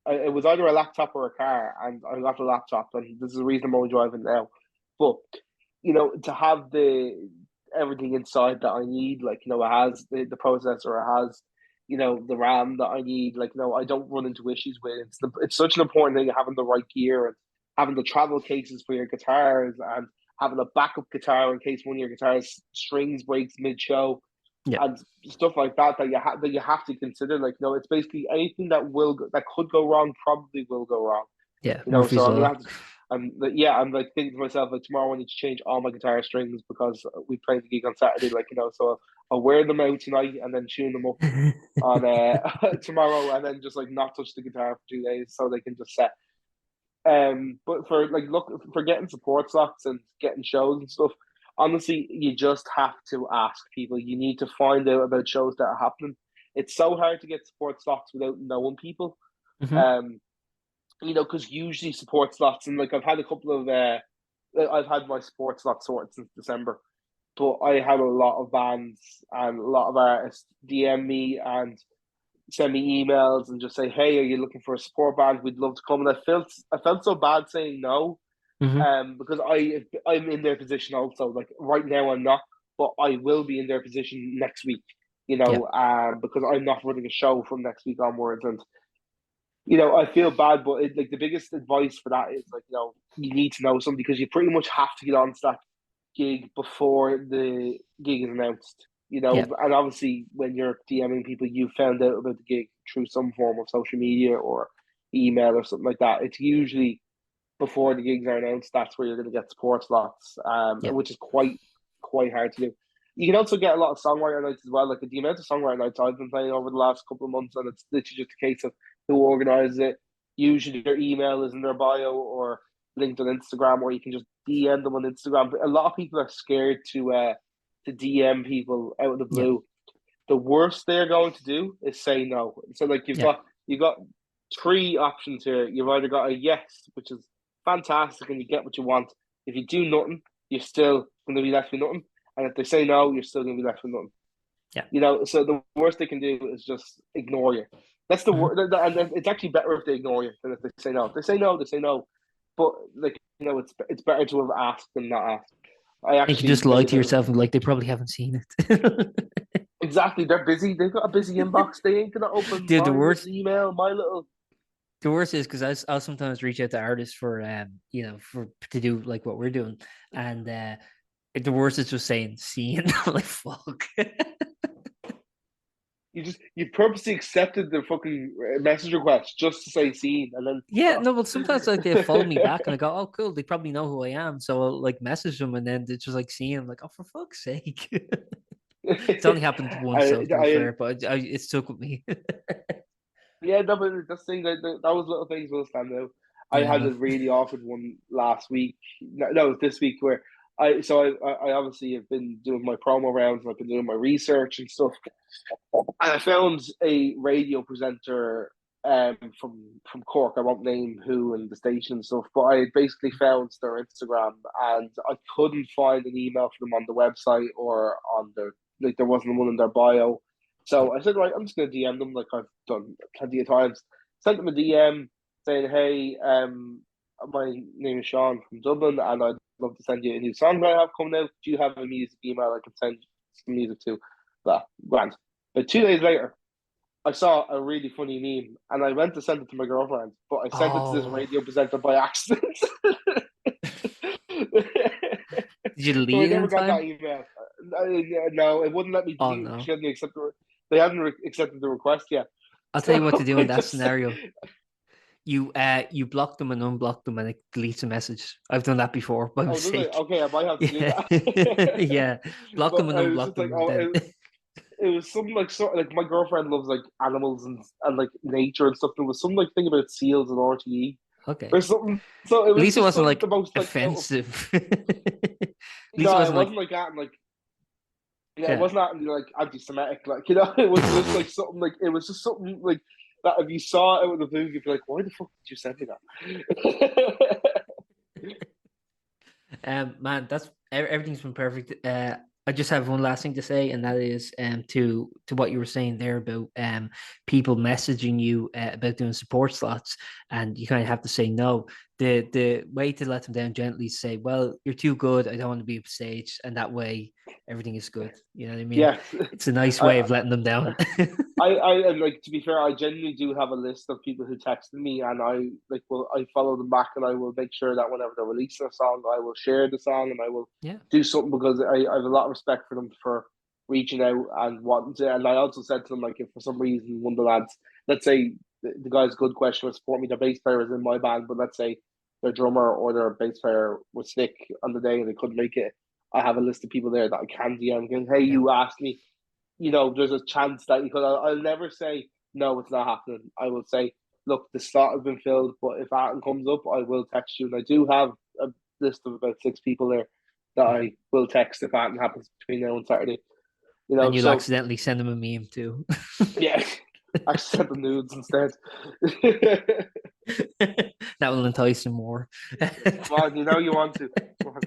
[SPEAKER 2] it was either a laptop or a car, and I got the laptop, and this is the reason I'm only driving now. But to have the everything inside that I need, like it has the processor, it has the RAM that I need. Like I don't run into issues with it. It's such an important thing having the right gear and having the travel cases for your guitars and having a backup guitar in case one of your guitars strings breaks mid show
[SPEAKER 1] Yeah.
[SPEAKER 2] and stuff like that that you have to consider. Like it's basically anything that could go wrong probably will go wrong.
[SPEAKER 1] Yeah.
[SPEAKER 2] So
[SPEAKER 1] Murphy's
[SPEAKER 2] I'm gonna
[SPEAKER 1] Law.
[SPEAKER 2] have to. I'm like thinking to myself like tomorrow I need to change all my guitar strings because we played the gig on Saturday. Like so I'll wear them out tonight and then tune them up on tomorrow and then just like not touch the guitar for 2 days so they can just set. But for like look for getting support slots and getting shows and stuff, honestly, you just have to ask people. You need to find out about shows that are happening. It's so hard to get support slots without knowing people.
[SPEAKER 1] Mm-hmm.
[SPEAKER 2] Um, because usually support slots and like I've had a couple of I've had my support slot sorted since December, but I had a lot of bands and a lot of artists DM me and send me emails and just say, "Hey, are you looking for a support band? We'd love to come." And I felt so bad saying no,
[SPEAKER 1] Mm-hmm.
[SPEAKER 2] because I'm in their position also. Like right now, I'm not, but I will be in their position next week.
[SPEAKER 1] Yeah.
[SPEAKER 2] Because I'm not running a show from next week onwards, and I feel bad, but like the biggest advice for that is like you need to know something because you pretty much have to get onto that gig before the gig is announced.
[SPEAKER 1] Yeah.
[SPEAKER 2] And obviously when you're DMing people, you found out about the gig through some form of social media or email or something like that. It's usually before the gigs are announced. That's where you're going to get support slots,
[SPEAKER 1] Yeah.
[SPEAKER 2] which is quite hard to do. You can also get a lot of songwriter nights as well. Like the amount of songwriter nights I've been playing over the last couple of months, and it's literally just a case of who organizes it. Usually their email is in their bio or linked on Instagram, or you can just DM them on Instagram. But a lot of people are scared to DM people out of the
[SPEAKER 1] Yeah.
[SPEAKER 2] blue. The worst they're going to do is say no. So like
[SPEAKER 1] Yeah.
[SPEAKER 2] you've got three options here. You've either got a yes, which is fantastic, and you get what you want. If you do nothing, you're still going to be left with nothing. And if they say no, you're still going to be left with nothing.
[SPEAKER 1] Yeah.
[SPEAKER 2] So the worst they can do is just ignore you. That's the
[SPEAKER 1] Mm-hmm.
[SPEAKER 2] worst, and it's actually better if they ignore you than if they say no. If they say no, they say no. But like it's better to have asked than not asked. I
[SPEAKER 1] You can
[SPEAKER 2] actually
[SPEAKER 1] just lie
[SPEAKER 2] played
[SPEAKER 1] to
[SPEAKER 2] a
[SPEAKER 1] yourself and like they probably haven't seen it.
[SPEAKER 2] exactly. They're busy. They've got a busy inbox. They ain't gonna open
[SPEAKER 1] Dude,
[SPEAKER 2] my little email, my little.
[SPEAKER 1] the worst is because I'll sometimes reach out to artists for for to do like what we're doing, and the worst is just saying see, and I'm like fuck.
[SPEAKER 2] You purposely accepted the fucking message request just to say scene, and then
[SPEAKER 1] Yeah,
[SPEAKER 2] fuck
[SPEAKER 1] no, but sometimes like they follow me back and I
[SPEAKER 2] off.
[SPEAKER 1] go, oh cool, they probably know who I am, so I'll like message them, and then it's just like seeing them like, oh for fuck's sake. It's only happened once, so to be
[SPEAKER 2] I
[SPEAKER 1] fair, but it stuck with me.
[SPEAKER 2] yeah, no, but that's thing that those little things will stand out. I
[SPEAKER 1] Yeah,
[SPEAKER 2] had
[SPEAKER 1] man.
[SPEAKER 2] a really awkward one last week. No, this week where I obviously have been doing my promo rounds and I've been doing my research and stuff. And I found a radio presenter from Cork. I won't name who and the station and stuff, but I basically found their Instagram and I couldn't find an email for them on the website or on their like there wasn't one in their bio. So I said, right, I'm just gonna DM them like I've done plenty of times. Sent them a DM saying, hey, my name is Shaun from Dublin and I'd love to send you a new song that I have coming out. Do you have a music email I can send some music to? That grand. But 2 days later, I saw a really funny meme, and I went to send it to my girlfriend, but I sent it to this
[SPEAKER 1] Oh,
[SPEAKER 2] radio presenter by accident.
[SPEAKER 1] did you
[SPEAKER 2] So I
[SPEAKER 1] delete it
[SPEAKER 2] never
[SPEAKER 1] in
[SPEAKER 2] got that
[SPEAKER 1] time?
[SPEAKER 2] email. No, it wouldn't let me
[SPEAKER 1] Oh
[SPEAKER 2] delete it.
[SPEAKER 1] no.
[SPEAKER 2] She hadn't accepted. They hadn't accepted the request yet.
[SPEAKER 1] I'll tell
[SPEAKER 2] So
[SPEAKER 1] you what to do in
[SPEAKER 2] I
[SPEAKER 1] that
[SPEAKER 2] just
[SPEAKER 1] scenario. You block them and unblock them and it deletes a message. I've done that before by
[SPEAKER 2] does it?
[SPEAKER 1] mistake.
[SPEAKER 2] Okay, I might have to do
[SPEAKER 1] Yeah.
[SPEAKER 2] that.
[SPEAKER 1] Yeah. Block
[SPEAKER 2] But
[SPEAKER 1] them and
[SPEAKER 2] I was
[SPEAKER 1] unblock
[SPEAKER 2] just like,
[SPEAKER 1] them and then
[SPEAKER 2] it was something like sort like my girlfriend loves like animals and like nature and stuff. There was some like thing about seals and RTE
[SPEAKER 1] okay.
[SPEAKER 2] or something. So it
[SPEAKER 1] At
[SPEAKER 2] was
[SPEAKER 1] least it
[SPEAKER 2] just
[SPEAKER 1] wasn't
[SPEAKER 2] like the
[SPEAKER 1] like
[SPEAKER 2] most like out of
[SPEAKER 1] offensive. At least it
[SPEAKER 2] no, it
[SPEAKER 1] wasn't like
[SPEAKER 2] wasn't like that. And like yeah, it
[SPEAKER 1] yeah.
[SPEAKER 2] wasn't that like anti-Semitic. Like it was just like something like it was just something like that. If you saw it out of the blue, you'd be like, "Why the fuck did you send me that?"
[SPEAKER 1] Man, that's everything's been perfect. I just have one last thing to say, and that is to what you were saying there about people messaging you about doing support slots, and you kind of have to say no. The way to let them down gently is say, well, you're too good. I don't want to be upstage, and that way everything is good. You know what I mean?
[SPEAKER 2] Yes,
[SPEAKER 1] It's a nice way
[SPEAKER 2] I,
[SPEAKER 1] of letting them down.
[SPEAKER 2] and like to be fair, I genuinely do have a list of people who texted me, and I follow them back, and I will make sure that whenever they're releasing a song, I will share the song, and I will
[SPEAKER 1] Yeah.
[SPEAKER 2] do something because I have a lot of respect for them for reaching out and wanting to. And I also said to them like if for some reason one of the lads, let's say the guy's good question would support me, their bass player is in my band, but let's say their drummer or their bass player was sick on the day and they couldn't make it. I have a list of people there that I can DM going, hey,
[SPEAKER 1] Yeah.
[SPEAKER 2] you asked me, there's a chance that because I'll never say no, it's not happening. I will say, look, the slot has been filled, but if that comes up, I will text you. And I do have a list of about 6 people there that
[SPEAKER 1] Mhm.
[SPEAKER 2] I will text if that happens between now and Saturday.
[SPEAKER 1] And you'll
[SPEAKER 2] So
[SPEAKER 1] accidentally send them a meme too.
[SPEAKER 2] yeah, I sent the nudes instead.
[SPEAKER 1] That will entice him more.
[SPEAKER 2] Come on, you want to. Come on.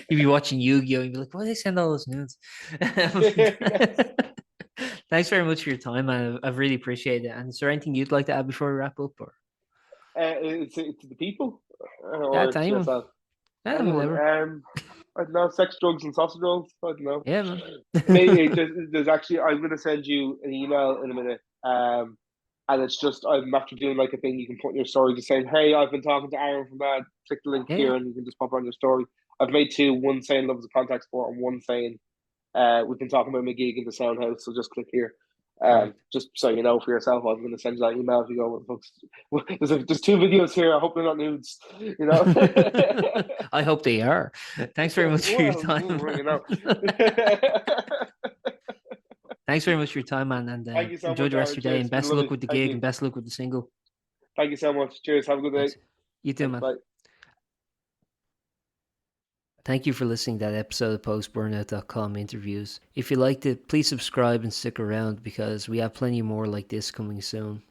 [SPEAKER 1] You'd be watching Yu-Gi-Oh! And be like, why do they send all those nudes?
[SPEAKER 2] Yes.
[SPEAKER 1] Thanks very much for your time, man. I've really appreciated it. And is there anything you'd like to add before we wrap up? Or
[SPEAKER 2] It's the people
[SPEAKER 1] yeah,
[SPEAKER 2] or
[SPEAKER 1] to
[SPEAKER 2] it's
[SPEAKER 1] anyone.
[SPEAKER 2] yourself.
[SPEAKER 1] Yeah,
[SPEAKER 2] Anyone.
[SPEAKER 1] whatever.
[SPEAKER 2] I don't know, sex, drugs, and sausage rolls. I don't know.
[SPEAKER 1] Yeah, man.
[SPEAKER 2] Maybe there's actually. I'm going to send you an email in a minute. And it's just I'm after doing like a thing you can put in your story, just saying, "Hey, I've been talking to Aaron from that. Click the link
[SPEAKER 1] Yeah, yeah.
[SPEAKER 2] here, and you can just pop on your story." I've made two. One saying love is a contact sport, and one saying we've been talking about my gig in the Sound House. So just click here.
[SPEAKER 1] Perfect.
[SPEAKER 2] Just so you know for yourself, I'm going to send you that email if you go. What the fuck's... There's 2 videos here. I hope they're not nudes.
[SPEAKER 1] I hope they are. Thanks very much for your
[SPEAKER 2] Well,
[SPEAKER 1] time, man. Thanks very much for your time, man. And
[SPEAKER 2] Thank you so
[SPEAKER 1] enjoy
[SPEAKER 2] much,
[SPEAKER 1] the rest
[SPEAKER 2] Aaron.
[SPEAKER 1] of your day.
[SPEAKER 2] Cheers.
[SPEAKER 1] And
[SPEAKER 2] It's been
[SPEAKER 1] best of luck
[SPEAKER 2] lovely.
[SPEAKER 1] with the
[SPEAKER 2] Thank
[SPEAKER 1] gig
[SPEAKER 2] you.
[SPEAKER 1] and best of luck with the single.
[SPEAKER 2] Thank you so much. Cheers. Have a good day.
[SPEAKER 1] Thanks. You too,
[SPEAKER 2] Thanks.
[SPEAKER 1] man.
[SPEAKER 2] Bye.
[SPEAKER 1] Thank you for listening to that episode of Post-Burnout.com interviews. If you liked it, please subscribe and stick around because we have plenty more like this coming soon.